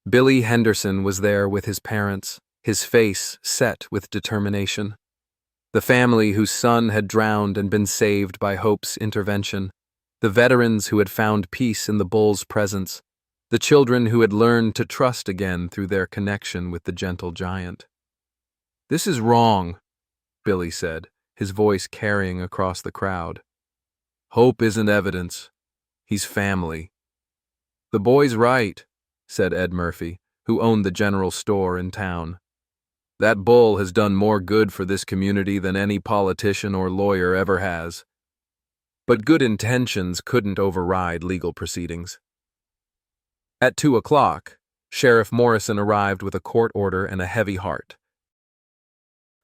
Billy Henderson was there with his parents, his face set with determination. The family whose son had drowned and been saved by Hope's intervention, the veterans who had found peace in the bull's presence, the children who had learned to trust again through their connection with the gentle giant. "This is wrong," Billy said, his voice carrying across the crowd. "Hope isn't evidence. He's family." "The boy's right," said Ed Murphy, who owned the general store in town. "That bull has done more good for this community than any politician or lawyer ever has." But good intentions couldn't override legal proceedings. At 2 o'clock, Sheriff Morrison arrived with a court order and a heavy heart.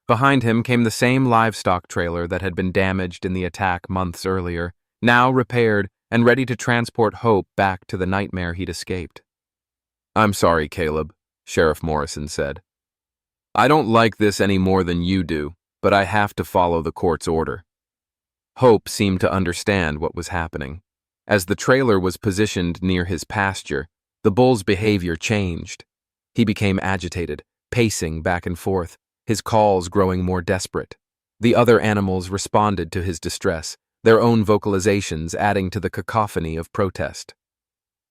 Behind him came the same livestock trailer that had been damaged in the attack months earlier, now repaired and ready to transport Hope back to the nightmare he'd escaped. "I'm sorry, Caleb," Sheriff Morrison said. "I don't like this any more than you do, but I have to follow the court's order." Hope seemed to understand what was happening. As the trailer was positioned near his pasture, the bull's behavior changed. He became agitated, pacing back and forth, his calls growing more desperate. The other animals responded to his distress, their own vocalizations adding to the cacophony of protest.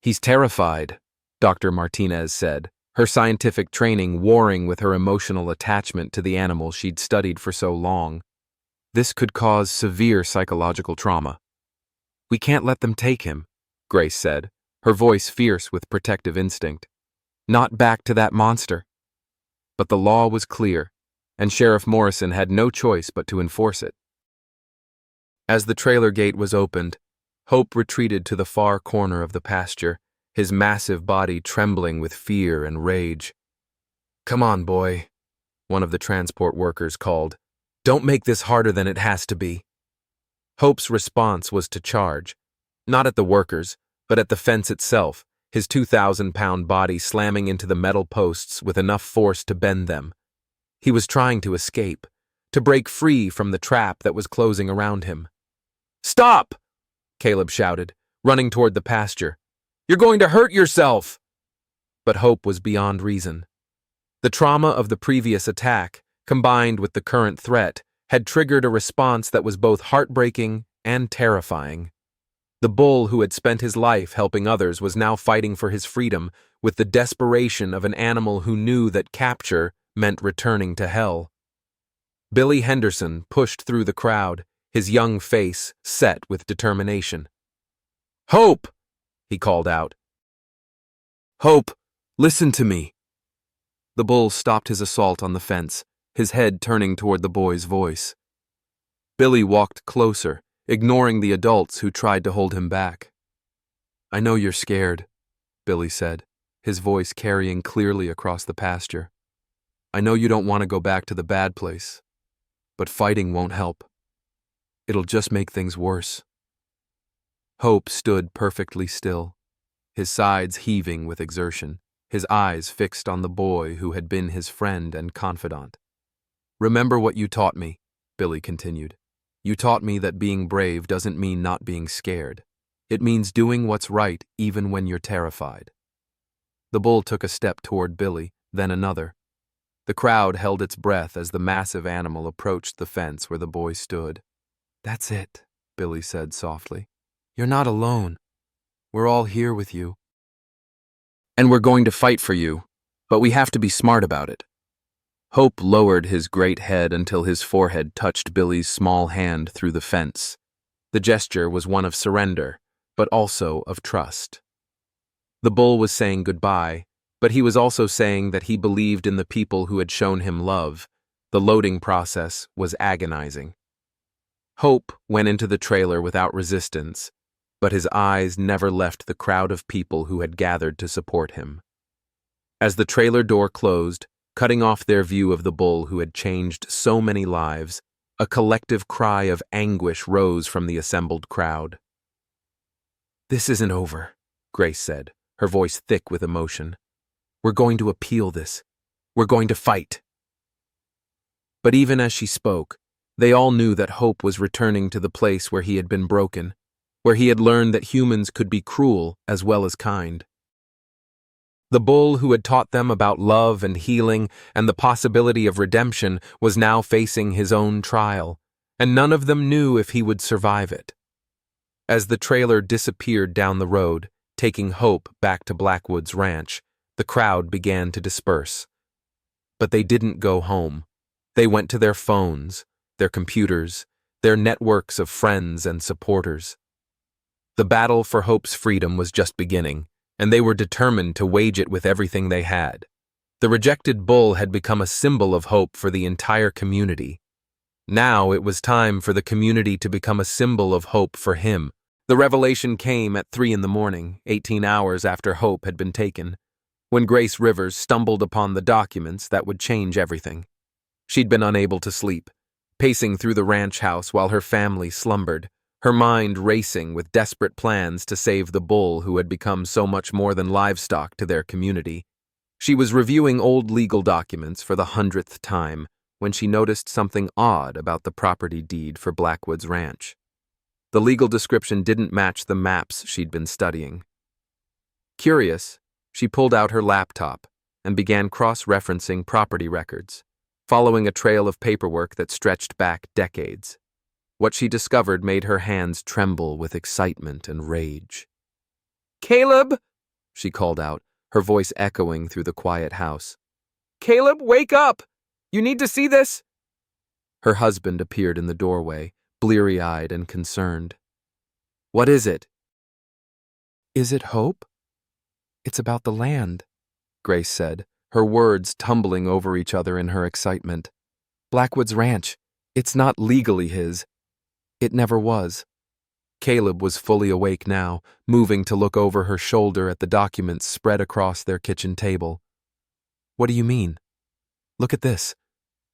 "He's terrified," Dr. Martinez said, her scientific training warring with her emotional attachment to the animal she'd studied for so long. "This could cause severe psychological trauma." "We can't let them take him," Grace said, her voice fierce with protective instinct. "Not back to that monster." But the law was clear, and Sheriff Morrison had no choice but to enforce it. As the trailer gate was opened, Hope retreated to the far corner of the pasture, his massive body trembling with fear and rage. "Come on, boy," one of the transport workers called. "Don't make this harder than it has to be." Hope's response was to charge, not at the workers, but at the fence itself, his 2,000-pound body slamming into the metal posts with enough force to bend them. He was trying to escape, to break free from the trap that was closing around him. "Stop!" Caleb shouted, running toward the pasture. "You're going to hurt yourself!" But Hope was beyond reason. The trauma of the previous attack, combined with the current threat, had triggered a response that was both heartbreaking and terrifying. The bull who had spent his life helping others was now fighting for his freedom with the desperation of an animal who knew that capture meant returning to hell. Billy Henderson pushed through the crowd, his young face set with determination. "Hope!" he called out. "Hope, listen to me." The bull stopped his assault on the fence, his head turning toward the boy's voice. Billy walked closer, ignoring the adults who tried to hold him back. "I know you're scared," Billy said, his voice carrying clearly across the pasture. "I know you don't want to go back to the bad place, but fighting won't help. It'll just make things worse." Hope stood perfectly still, his sides heaving with exertion, his eyes fixed on the boy who had been his friend and confidant. "Remember what you taught me," Billy continued. "You taught me that being brave doesn't mean not being scared. It means doing what's right even when you're terrified." The bull took a step toward Billy, then another. The crowd held its breath as the massive animal approached the fence where the boy stood. "That's it," Billy said softly. "You're not alone. We're all here with you. And we're going to fight for you, but we have to be smart about it." Hope lowered his great head until his forehead touched Billy's small hand through the fence. The gesture was one of surrender, but also of trust. The bull was saying goodbye, but he was also saying that he believed in the people who had shown him love. The loading process was agonizing. Hope went into the trailer without resistance, but his eyes never left the crowd of people who had gathered to support him. As the trailer door closed, cutting off their view of the bull who had changed so many lives, a collective cry of anguish rose from the assembled crowd. "This isn't over," Grace said, her voice thick with emotion. "We're going to appeal this. We're going to fight." But even as she spoke, they all knew that Hope was returning to the place where he had been broken, where he had learned that humans could be cruel as well as kind. The bull who had taught them about love and healing and the possibility of redemption was now facing his own trial, and none of them knew if he would survive it. As the trailer disappeared down the road, taking Hope back to Blackwood's ranch, the crowd began to disperse. But they didn't go home. They went to their phones, their computers, their networks of friends and supporters. The battle for Hope's freedom was just beginning, and they were determined to wage it with everything they had. The rejected bull had become a symbol of hope for the entire community. Now it was time for the community to become a symbol of hope for him. The revelation came at 3 a.m, 18 hours after Hope had been taken, when Grace Rivers stumbled upon the documents that would change everything. She'd been unable to sleep, pacing through the ranch house while her family slumbered, her mind racing with desperate plans to save the bull who had become so much more than livestock to their community. She was reviewing old legal documents for the 100th time when she noticed something odd about the property deed for Blackwood's ranch. The legal description didn't match the maps she'd been studying. Curious, she pulled out her laptop and began cross-referencing property records, following a trail of paperwork that stretched back decades. What she discovered made her hands tremble with excitement and rage. "Caleb!" she called out, her voice echoing through the quiet house. "Caleb, wake up! You need to see this!" Her husband appeared in the doorway, bleary-eyed and concerned. "What is it?" "Is it Hope? It's about the land," Grace said, her words tumbling over each other in her excitement. "Blackwood's ranch. It's not legally his. It never was." Caleb was fully awake now, moving to look over her shoulder at the documents spread across their kitchen table. "What do you mean?" "Look at this,"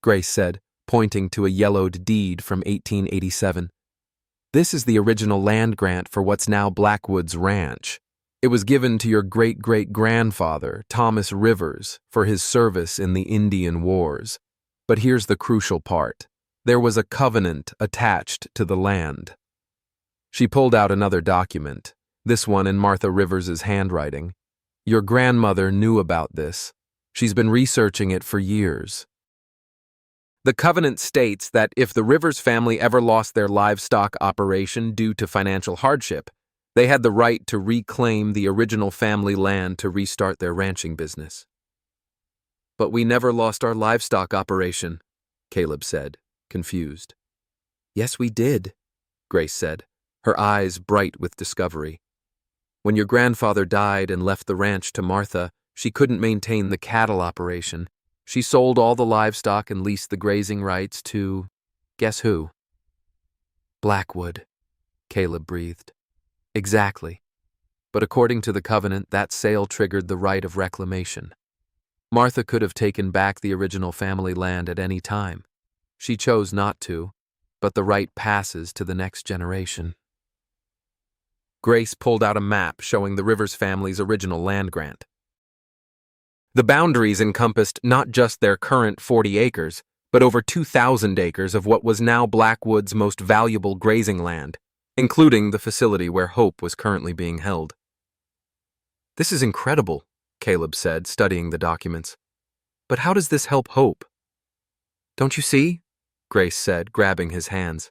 Grace said, pointing to a yellowed deed from 1887. "This is the original land grant for what's now Blackwood's ranch. It was given to your great-great-grandfather, Thomas Rivers, for his service in the Indian Wars. But here's the crucial part. There was a covenant attached to the land." She pulled out another document, this one in Martha Rivers's handwriting. "Your grandmother knew about this. She's been researching it for years." The covenant states that if the Rivers family ever lost their livestock operation due to financial hardship, they had the right to reclaim the original family land to restart their ranching business. "But we never lost our livestock operation," Caleb said, confused. "Yes, we did," Grace said, her eyes bright with discovery. "When your grandfather died and left the ranch to Martha, she couldn't maintain the cattle operation. She sold all the livestock and leased the grazing rights to, guess who?" "Blackwood," Caleb breathed. "Exactly. But according to the covenant, that sale triggered the right of reclamation. Martha could have taken back the original family land at any time. She chose not to, but the right passes to the next generation." Grace pulled out a map showing the Rivers family's original land grant. The boundaries encompassed not just their current 40 acres, but over 2,000 acres of what was now Blackwood's most valuable grazing land, including the facility where Hope was currently being held. "This is incredible," Caleb said, studying the documents. "But how does this help Hope?" "Don't you see?" Grace said, grabbing his hands.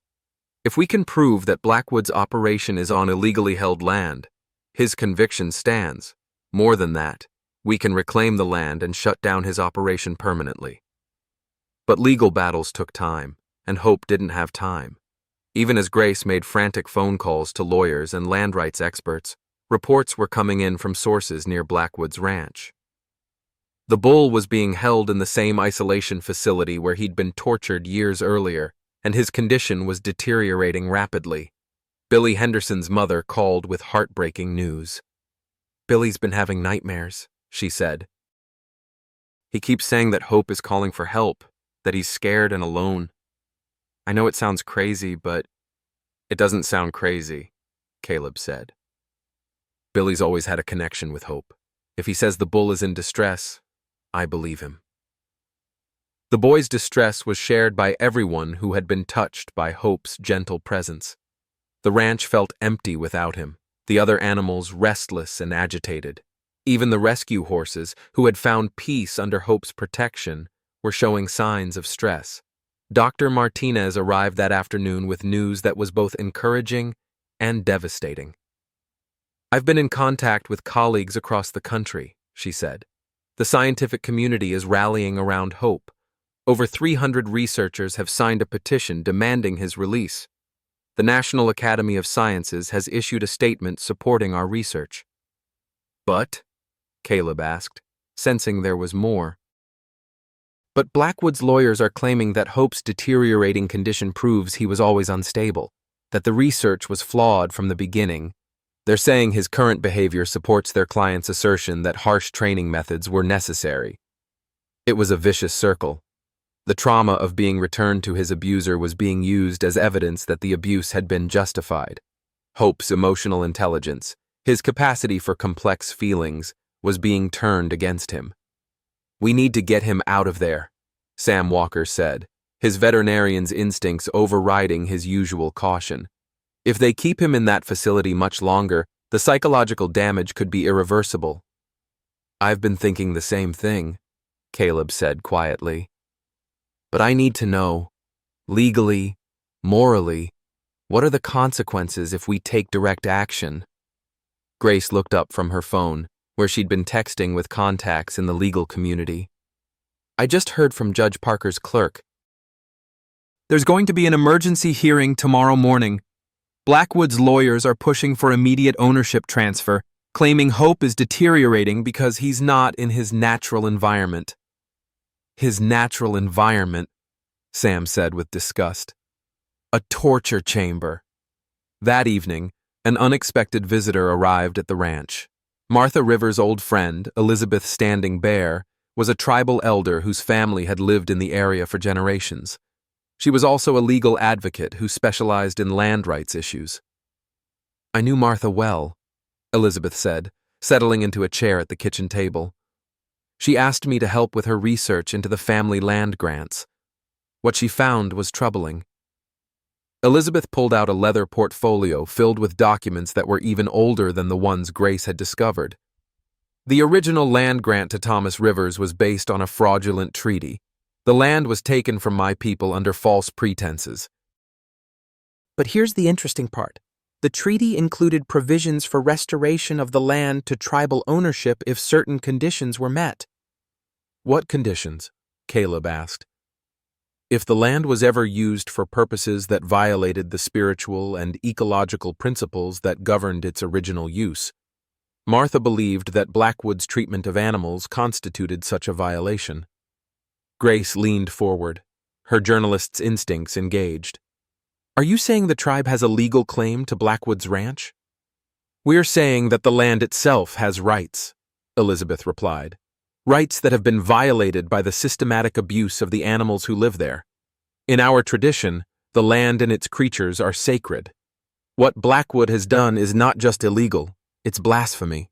"If we can prove that Blackwood's operation is on illegally held land, his conviction stands. More than that, we can reclaim the land and shut down his operation permanently." But legal battles took time, and Hope didn't have time. Even as Grace made frantic phone calls to lawyers and land rights experts, reports were coming in from sources near Blackwood's ranch. The bull was being held in the same isolation facility where he'd been tortured years earlier, and his condition was deteriorating rapidly. Billy Henderson's mother called with heartbreaking news. "Billy's been having nightmares," she said. "He keeps saying that Hope is calling for help, that he's scared and alone. I know it sounds crazy, but..." "It doesn't sound crazy," Caleb said. "Billy's always had a connection with Hope. If he says the bull is in distress, I believe him." The boy's distress was shared by everyone who had been touched by Hope's gentle presence. The ranch felt empty without him, the other animals restless and agitated. Even the rescue horses, who had found peace under Hope's protection, were showing signs of stress. Dr. Martinez arrived that afternoon with news that was both encouraging and devastating. "I've been in contact with colleagues across the country," she said. "The scientific community is rallying around Hope. Over 300 researchers have signed a petition demanding his release. The National Academy of Sciences has issued a statement supporting our research." "But?" Caleb asked, sensing there was more. "But Blackwood's lawyers are claiming that Hope's deteriorating condition proves he was always unstable, that the research was flawed from the beginning. They're saying his current behavior supports their client's assertion that harsh training methods were necessary." It was a vicious circle. The trauma of being returned to his abuser was being used as evidence that the abuse had been justified. Hope's emotional intelligence, his capacity for complex feelings, was being turned against him. "We need to get him out of there," Sam Walker said, his veterinarian's instincts overriding his usual caution. "If they keep him in that facility much longer, the psychological damage could be irreversible." "I've been thinking the same thing," Caleb said quietly. "But I need to know, legally, morally, what are the consequences if we take direct action?" Grace looked up from her phone, where she'd been texting with contacts in the legal community. "I just heard from Judge Parker's clerk. There's going to be an emergency hearing tomorrow morning. Blackwood's lawyers are pushing for immediate ownership transfer, claiming Hope is deteriorating because he's not in his natural environment." "His natural environment," Sam said with disgust. "A torture chamber." That evening, an unexpected visitor arrived at the ranch. Martha Rivers' old friend, Elizabeth Standing Bear, was a tribal elder whose family had lived in the area for generations. She was also a legal advocate who specialized in land rights issues. "I knew Martha well," Elizabeth said, settling into a chair at the kitchen table. "She asked me to help with her research into the family land grants. What she found was troubling." Elizabeth pulled out a leather portfolio filled with documents that were even older than the ones Grace had discovered. The original land grant to Thomas Rivers was based on a fraudulent treaty. The land was taken from my people under false pretenses. But here's the interesting part. The treaty included provisions for restoration of the land to tribal ownership if certain conditions were met. "What conditions?" Caleb asked. "If the land was ever used for purposes that violated the spiritual and ecological principles that governed its original use." Martha believed that Blackwood's treatment of animals constituted such a violation. Grace leaned forward, her journalist's instincts engaged. "Are you saying the tribe has a legal claim to Blackwood's ranch?" "We're saying that the land itself has rights," Elizabeth replied. "Rights that have been violated by the systematic abuse of the animals who live there. In our tradition, the land and its creatures are sacred." What Blackwood has done is not just illegal, it's blasphemy.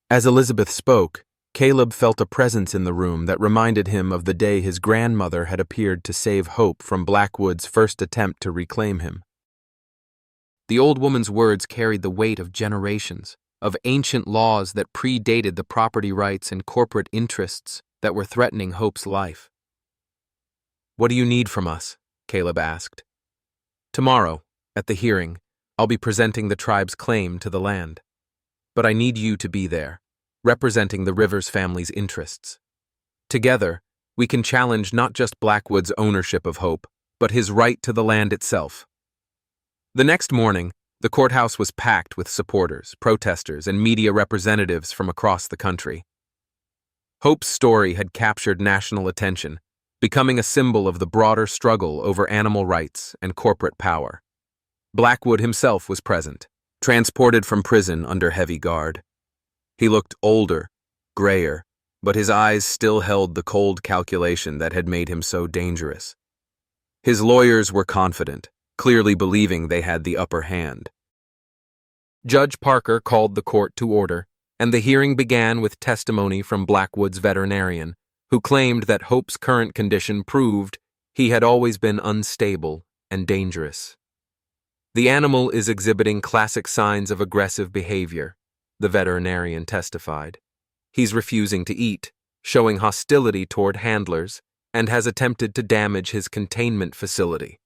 As Elizabeth spoke, Caleb felt a presence in the room that reminded him of the day his grandmother had appeared to save Hope from Blackwood's first attempt to reclaim him. The old woman's words carried the weight of generations, of ancient laws that predated the property rights and corporate interests that were threatening Hope's life. "What do you need from us?" Caleb asked. "Tomorrow, at the hearing, I'll be presenting the tribe's claim to the land. But I need you to be there, representing the Rivers family's interests. Together, we can challenge not just Blackwood's ownership of Hope, but his right to the land itself." The next morning, the courthouse was packed with supporters, protesters, and media representatives from across the country. Hope's story had captured national attention, becoming a symbol of the broader struggle over animal rights and corporate power. Blackwood himself was present, transported from prison under heavy guard. He looked older, grayer, but his eyes still held the cold calculation that had made him so dangerous. His lawyers were confident, clearly believing they had the upper hand. Judge Parker called the court to order, and the hearing began with testimony from Blackwood's veterinarian, who claimed that Hope's current condition proved he had always been unstable and dangerous. "The animal is exhibiting classic signs of aggressive behavior," the veterinarian testified. "He's refusing to eat, showing hostility toward handlers, and has attempted to damage his containment facility.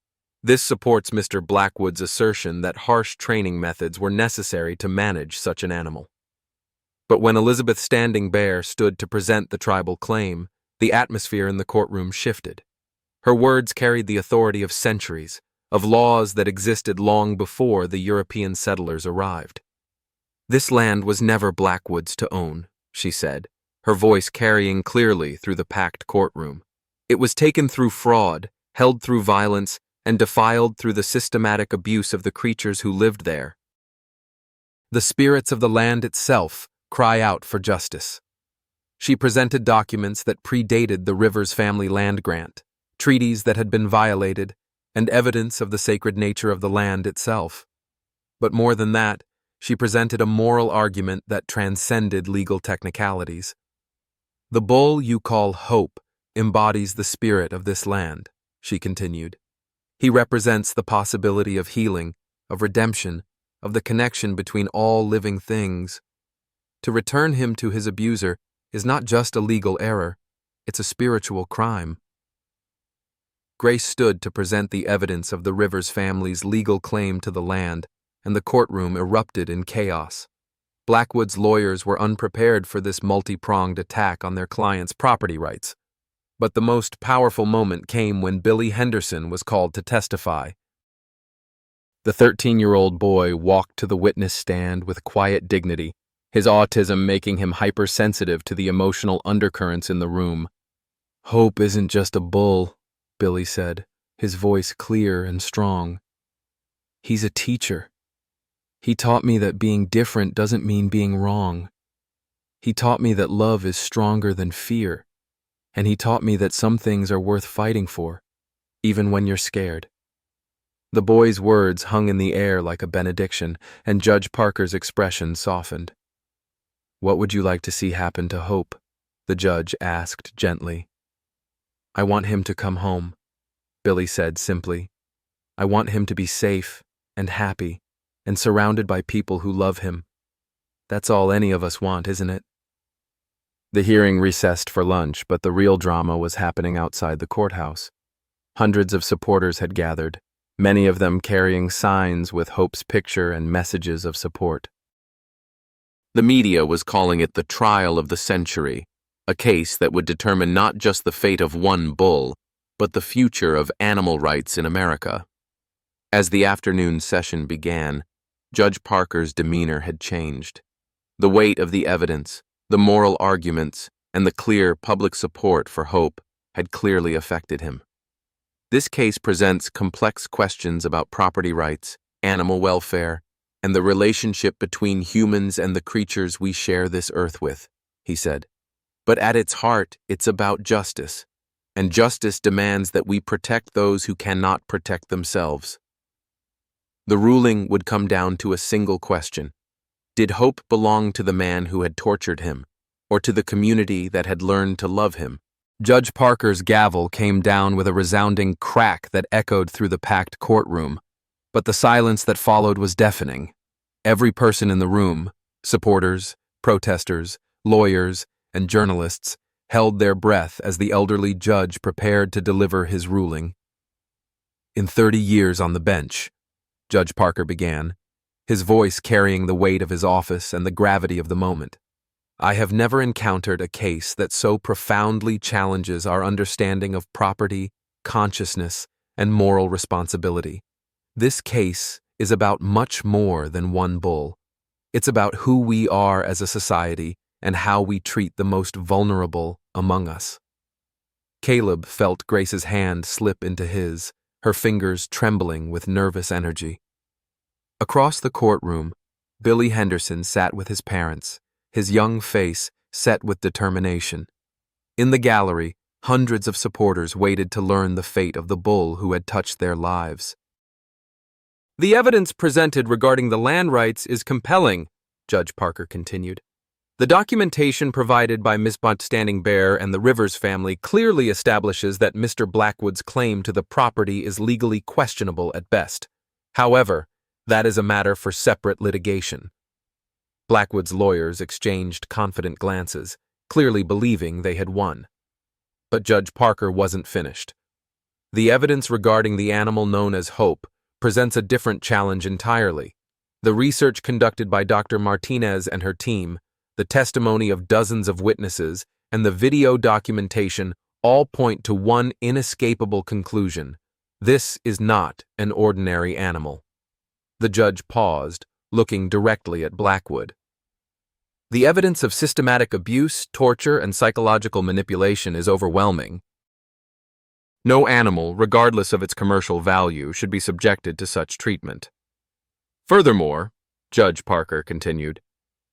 This supports Mr. Blackwood's assertion that harsh training methods were necessary to manage such an animal." But when Elizabeth Standing Bear stood to present the tribal claim, the atmosphere in the courtroom shifted. Her words carried the authority of centuries, of laws that existed long before the European settlers arrived. "This land was never Blackwood's to own," she said, her voice carrying clearly through the packed courtroom. "It was taken through fraud, held through violence, and defiled through the systematic abuse of the creatures who lived there. The spirits of the land itself cry out for justice." She presented documents that predated the Rivers family land grant, treaties that had been violated, and evidence of the sacred nature of the land itself. But more than that, she presented a moral argument that transcended legal technicalities. "The bull you call Hope embodies the spirit of this land," she continued. "He represents the possibility of healing, of redemption, of the connection between all living things. To return him to his abuser is not just a legal error, it's a spiritual crime." Grace stood to present the evidence of the Rivers family's legal claim to the land, and the courtroom erupted in chaos. Blackwood's lawyers were unprepared for this multi-pronged attack on their client's property rights. But the most powerful moment came when Billy Henderson was called to testify. The 13-year-old boy walked to the witness stand with quiet dignity, his autism making him hypersensitive to the emotional undercurrents in the room. "Hope isn't just a bull," Billy said, his voice clear and strong. "He's a teacher. He taught me that being different doesn't mean being wrong. He taught me that love is stronger than fear, and he taught me that some things are worth fighting for, even when you're scared." The boy's words hung in the air like a benediction, and Judge Parker's expression softened. "What would you like to see happen to Hope?" the judge asked gently. "I want him to come home," Billy said simply. "I want him to be safe and happy and surrounded by people who love him. That's all any of us want, isn't it?" The hearing recessed for lunch, but the real drama was happening outside the courthouse. Hundreds of supporters had gathered, many of them carrying signs with Hope's picture and messages of support. The media was calling it the trial of the century, a case that would determine not just the fate of one bull, but the future of animal rights in America. As the afternoon session began, Judge Parker's demeanor had changed. The weight of the evidence, the moral arguments, and the clear public support for Hope had clearly affected him. This case presents complex questions about property rights, animal welfare, and the relationship between humans and the creatures we share this earth with, he said. But at its heart, it's about justice, and justice demands that we protect those who cannot protect themselves. The ruling would come down to a single question. Did Hope belong to the man who had tortured him, or to the community that had learned to love him? Judge Parker's gavel came down with a resounding crack that echoed through the packed courtroom, but the silence that followed was deafening. Every person in the room, supporters, protesters, lawyers, and journalists, held their breath as the elderly judge prepared to deliver his ruling. In 30 years on the bench, Judge Parker began, his voice carrying the weight of his office and the gravity of the moment, I have never encountered a case that so profoundly challenges our understanding of property, consciousness, and moral responsibility. This case is about much more than one bull. It's about who we are as a society and how we treat the most vulnerable among us. Caleb felt Grace's hand slip into his, her fingers trembling with nervous energy. Across the courtroom, Billy Henderson sat with his parents, his young face set with determination. In the gallery, hundreds of supporters waited to learn the fate of the bull who had touched their lives. The evidence presented regarding the land rights is compelling, Judge Parker continued. The documentation provided by Miss Standing Bear and the Rivers family clearly establishes that Mr. Blackwood's claim to the property is legally questionable at best. However, that is a matter for separate litigation. Blackwood's lawyers exchanged confident glances, clearly believing they had won. But Judge Parker wasn't finished. The evidence regarding the animal known as Hope presents a different challenge entirely. The research conducted by Dr. Martinez and her team, the testimony of dozens of witnesses, and the video documentation all point to one inescapable conclusion. This is not an ordinary animal. The judge paused, looking directly at Blackwood. The evidence of systematic abuse, torture, and psychological manipulation is overwhelming. No animal, regardless of its commercial value, should be subjected to such treatment. Furthermore, Judge Parker continued,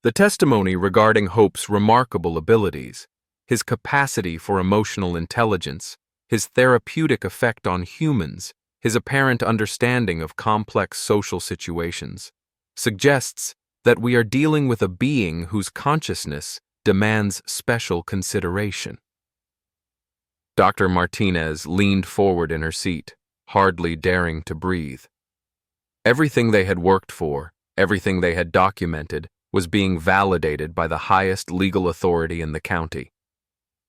the testimony regarding Hope's remarkable abilities, his capacity for emotional intelligence, his therapeutic effect on humans, his apparent understanding of complex social situations, suggests that we are dealing with a being whose consciousness demands special consideration. Dr. Martinez leaned forward in her seat, hardly daring to breathe. Everything they had worked for, everything they had documented, was being validated by the highest legal authority in the county.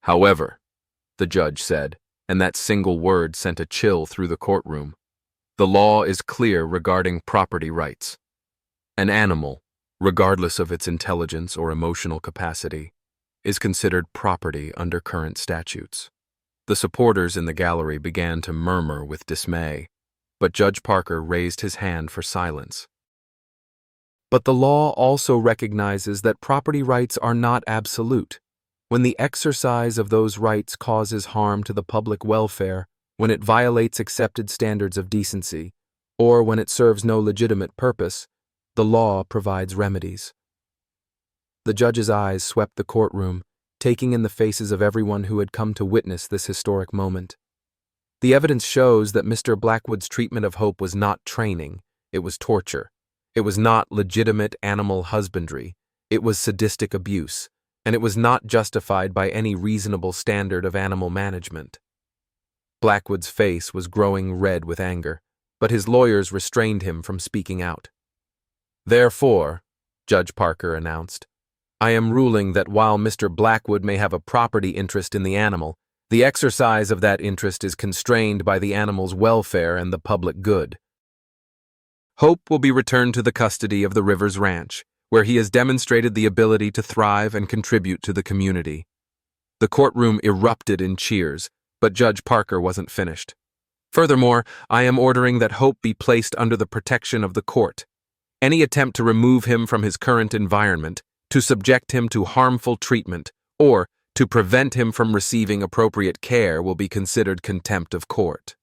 However, the judge said, and that single word sent a chill through the courtroom, the law is clear regarding property rights. An animal, regardless of its intelligence or emotional capacity, is considered property under current statutes. The supporters in the gallery began to murmur with dismay, but Judge Parker raised his hand for silence. But the law also recognizes that property rights are not absolute. When the exercise of those rights causes harm to the public welfare, when it violates accepted standards of decency, or when it serves no legitimate purpose, the law provides remedies. The judge's eyes swept the courtroom, taking in the faces of everyone who had come to witness this historic moment. The evidence shows that Mr. Blackwood's treatment of Hope was not training, it was torture. It was not legitimate animal husbandry, it was sadistic abuse, and it was not justified by any reasonable standard of animal management. Blackwood's face was growing red with anger, but his lawyers restrained him from speaking out. Therefore, Judge Parker announced, I am ruling that while Mr. Blackwood may have a property interest in the animal, the exercise of that interest is constrained by the animal's welfare and the public good. Hope will be returned to the custody of the Rivers Ranch, where he has demonstrated the ability to thrive and contribute to the community. The courtroom erupted in cheers, but Judge Parker wasn't finished. Furthermore, I am ordering that Hope be placed under the protection of the court. Any attempt to remove him from his current environment, to subject him to harmful treatment, or to prevent him from receiving appropriate care will be considered contempt of court.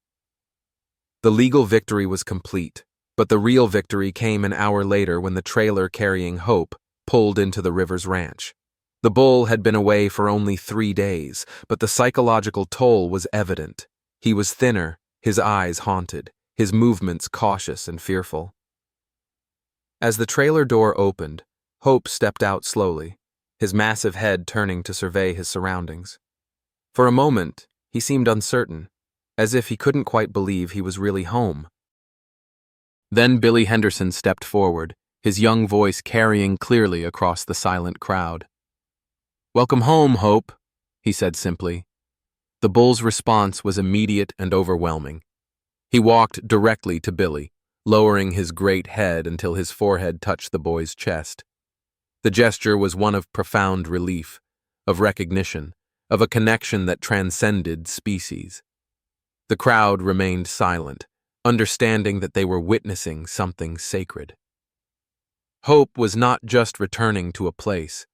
The legal victory was complete, but the real victory came an hour later when the trailer carrying Hope pulled into the Rivers Ranch. The bull had been away for only 3 days, but the psychological toll was evident. He was thinner, his eyes haunted, his movements cautious and fearful. As the trailer door opened, Hope stepped out slowly, his massive head turning to survey his surroundings. For a moment, he seemed uncertain, as if he couldn't quite believe he was really home. Then Billy Henderson stepped forward, his young voice carrying clearly across the silent crowd. "Welcome home, Hope," he said simply. The bull's response was immediate and overwhelming. He walked directly to Billy, lowering his great head until his forehead touched the boy's chest. The gesture was one of profound relief, of recognition, of a connection that transcended species. The crowd remained silent, understanding that they were witnessing something sacred. Hope was not just returning to a place.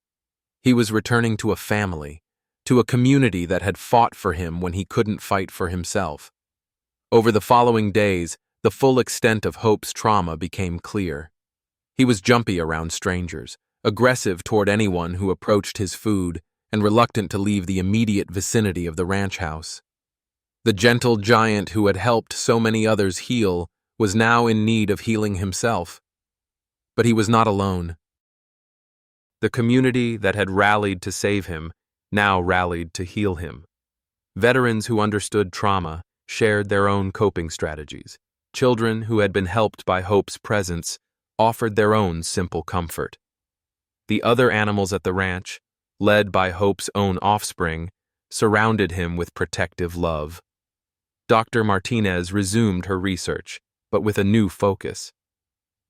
He was returning to a family, to a community that had fought for him when he couldn't fight for himself. Over the following days, the full extent of Hope's trauma became clear. He was jumpy around strangers, aggressive toward anyone who approached his food, and reluctant to leave the immediate vicinity of the ranch house. The gentle giant who had helped so many others heal was now in need of healing himself. But he was not alone. The community that had rallied to save him now rallied to heal him. Veterans who understood trauma shared their own coping strategies. Children who had been helped by Hope's presence offered their own simple comfort. The other animals at the ranch, led by Hope's own offspring, surrounded him with protective love. Dr. Martinez resumed her research, but with a new focus.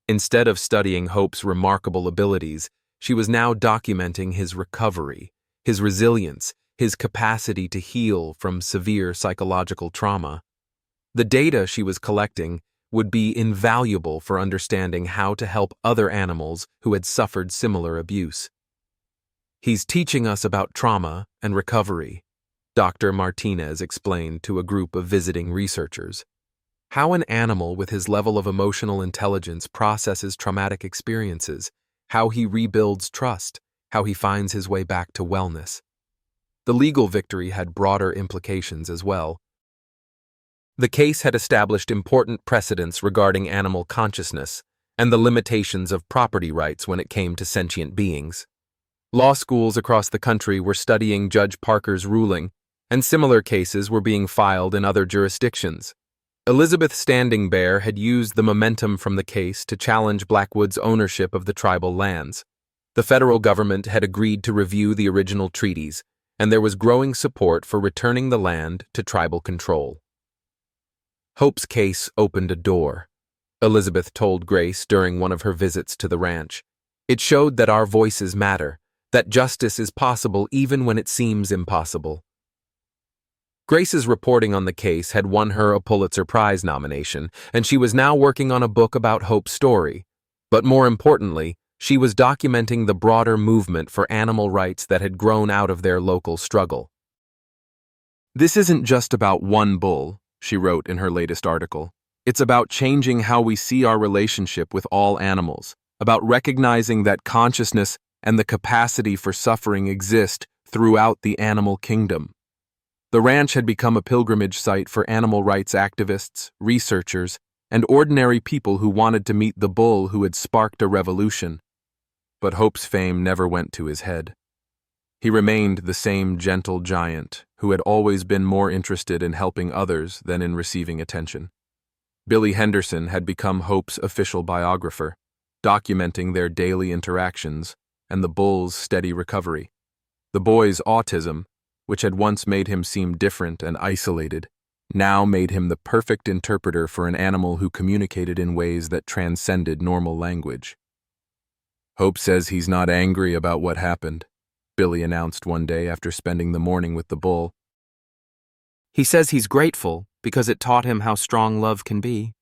Instead of studying Hope's remarkable abilities, she was now documenting his recovery, his resilience, his capacity to heal from severe psychological trauma. The data she was collecting would be invaluable for understanding how to help other animals who had suffered similar abuse. "He's teaching us about trauma and recovery," Dr. Martinez explained to a group of visiting researchers. How an animal with his level of emotional intelligence processes traumatic experiences, how he rebuilds trust, how he finds his way back to wellness. The legal victory had broader implications as well. The case had established important precedents regarding animal consciousness and the limitations of property rights when it came to sentient beings. Law schools across the country were studying Judge Parker's ruling, and similar cases were being filed in other jurisdictions. Elizabeth Standing Bear had used the momentum from the case to challenge Blackwood's ownership of the tribal lands. The federal government had agreed to review the original treaties, and there was growing support for returning the land to tribal control. Hope's case opened a door, Elizabeth told Grace during one of her visits to the ranch. It showed that our voices matter, that justice is possible even when it seems impossible. Grace's reporting on the case had won her a Pulitzer Prize nomination, and she was now working on a book about Hope's story. But more importantly, she was documenting the broader movement for animal rights that had grown out of their local struggle. "This isn't just about one bull," she wrote in her latest article. "It's about changing how we see our relationship with all animals, about recognizing that consciousness and the capacity for suffering exist throughout the animal kingdom." The ranch had become a pilgrimage site for animal rights activists, researchers, and ordinary people who wanted to meet the bull who had sparked a revolution. But Hope's fame never went to his head. He remained the same gentle giant who had always been more interested in helping others than in receiving attention. Billy Henderson had become Hope's official biographer, documenting their daily interactions and the bull's steady recovery. The boy's autism, which had once made him seem different and isolated, now made him the perfect interpreter for an animal who communicated in ways that transcended normal language. "Hope says he's not angry about what happened," Billy announced one day after spending the morning with the bull. "He says he's grateful because it taught him how strong love can be."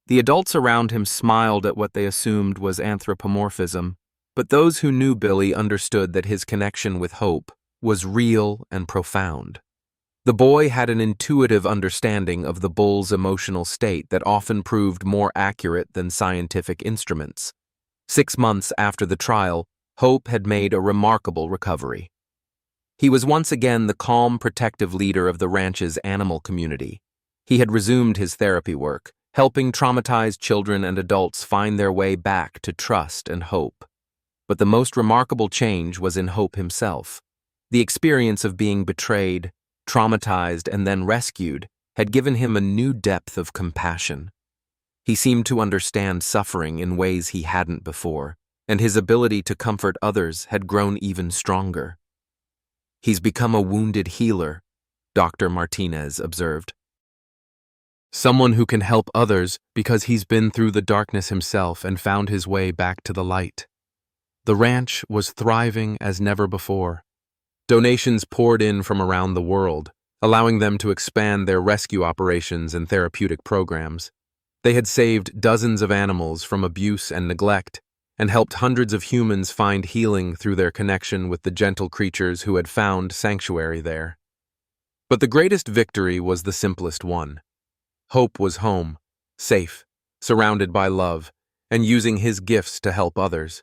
The adults around him smiled at what they assumed was anthropomorphism, but those who knew Billy understood that his connection with Hope was real and profound. The boy had an intuitive understanding of the bull's emotional state that often proved more accurate than scientific instruments. 6 months after the trial, Hope had made a remarkable recovery. He was once again the calm, protective leader of the ranch's animal community. He had resumed his therapy work, helping traumatized children and adults find their way back to trust and hope. But the most remarkable change was in Hope himself. The experience of being betrayed, traumatized, and then rescued had given him a new depth of compassion. He seemed to understand suffering in ways he hadn't before, and his ability to comfort others had grown even stronger. "He's become a wounded healer," Dr. Martinez observed. "Someone who can help others because he's been through the darkness himself and found his way back to the light." The ranch was thriving as never before. Donations poured in from around the world, allowing them to expand their rescue operations and therapeutic programs. They had saved dozens of animals from abuse and neglect, and helped hundreds of humans find healing through their connection with the gentle creatures who had found sanctuary there. But the greatest victory was the simplest one. Hope was home, safe, surrounded by love, and using his gifts to help others.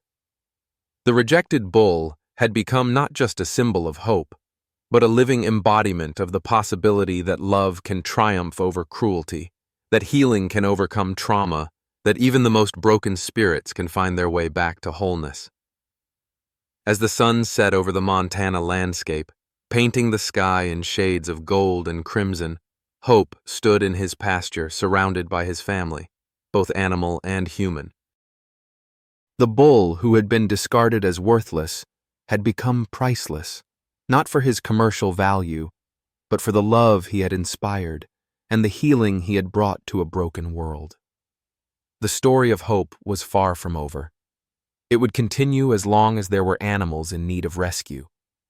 The rejected bull had become not just a symbol of hope, but a living embodiment of the possibility that love can triumph over cruelty, that healing can overcome trauma, that even the most broken spirits can find their way back to wholeness. As the sun set over the Montana landscape, painting the sky in shades of gold and crimson, Hope stood in his pasture surrounded by his family, both animal and human. The bull, who had been discarded as worthless, had become priceless, not for his commercial value, but for the love he had inspired and the healing he had brought to a broken world. The story of Hope was far from over. It would continue as long as there were animals in need of rescue,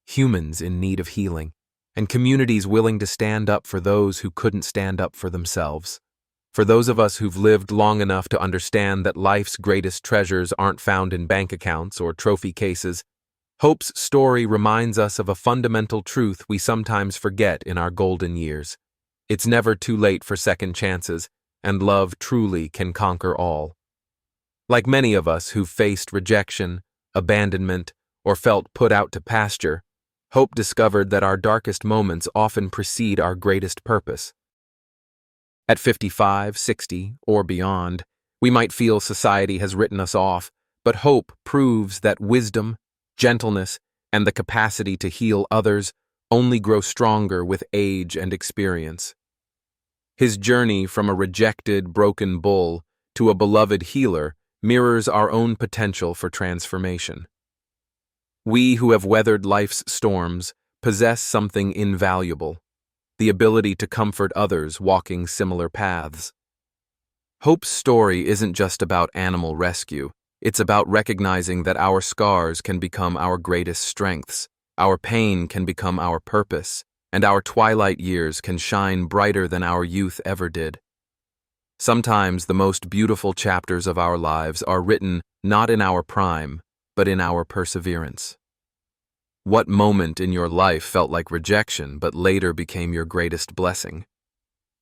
humans in need of healing, and communities willing to stand up for those who couldn't stand up for themselves. For those of us who've lived long enough to understand that life's greatest treasures aren't found in bank accounts or trophy cases, Hope's story reminds us of a fundamental truth we sometimes forget in our golden years. It's never too late for second chances, and love truly can conquer all. Like many of us who've faced rejection, abandonment, or felt put out to pasture, Hope discovered that our darkest moments often precede our greatest purpose. At 55, 60, or beyond, we might feel society has written us off, but Hope proves that wisdom, gentleness, and the capacity to heal others only grow stronger with age and experience. His journey from a rejected, broken bull to a beloved healer mirrors our own potential for transformation. We who have weathered life's storms possess something invaluable: the ability to comfort others walking similar paths. Hope's story isn't just about animal rescue. It's about recognizing that our scars can become our greatest strengths, our pain can become our purpose, and our twilight years can shine brighter than our youth ever did. Sometimes the most beautiful chapters of our lives are written not in our prime, but in our perseverance. What moment in your life felt like rejection but later became your greatest blessing?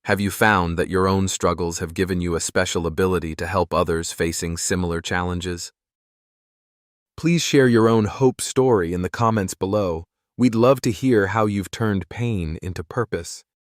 Have you found that your own struggles have given you a special ability to help others facing similar challenges? Please share your own hope story in the comments below. We'd love to hear how you've turned pain into purpose.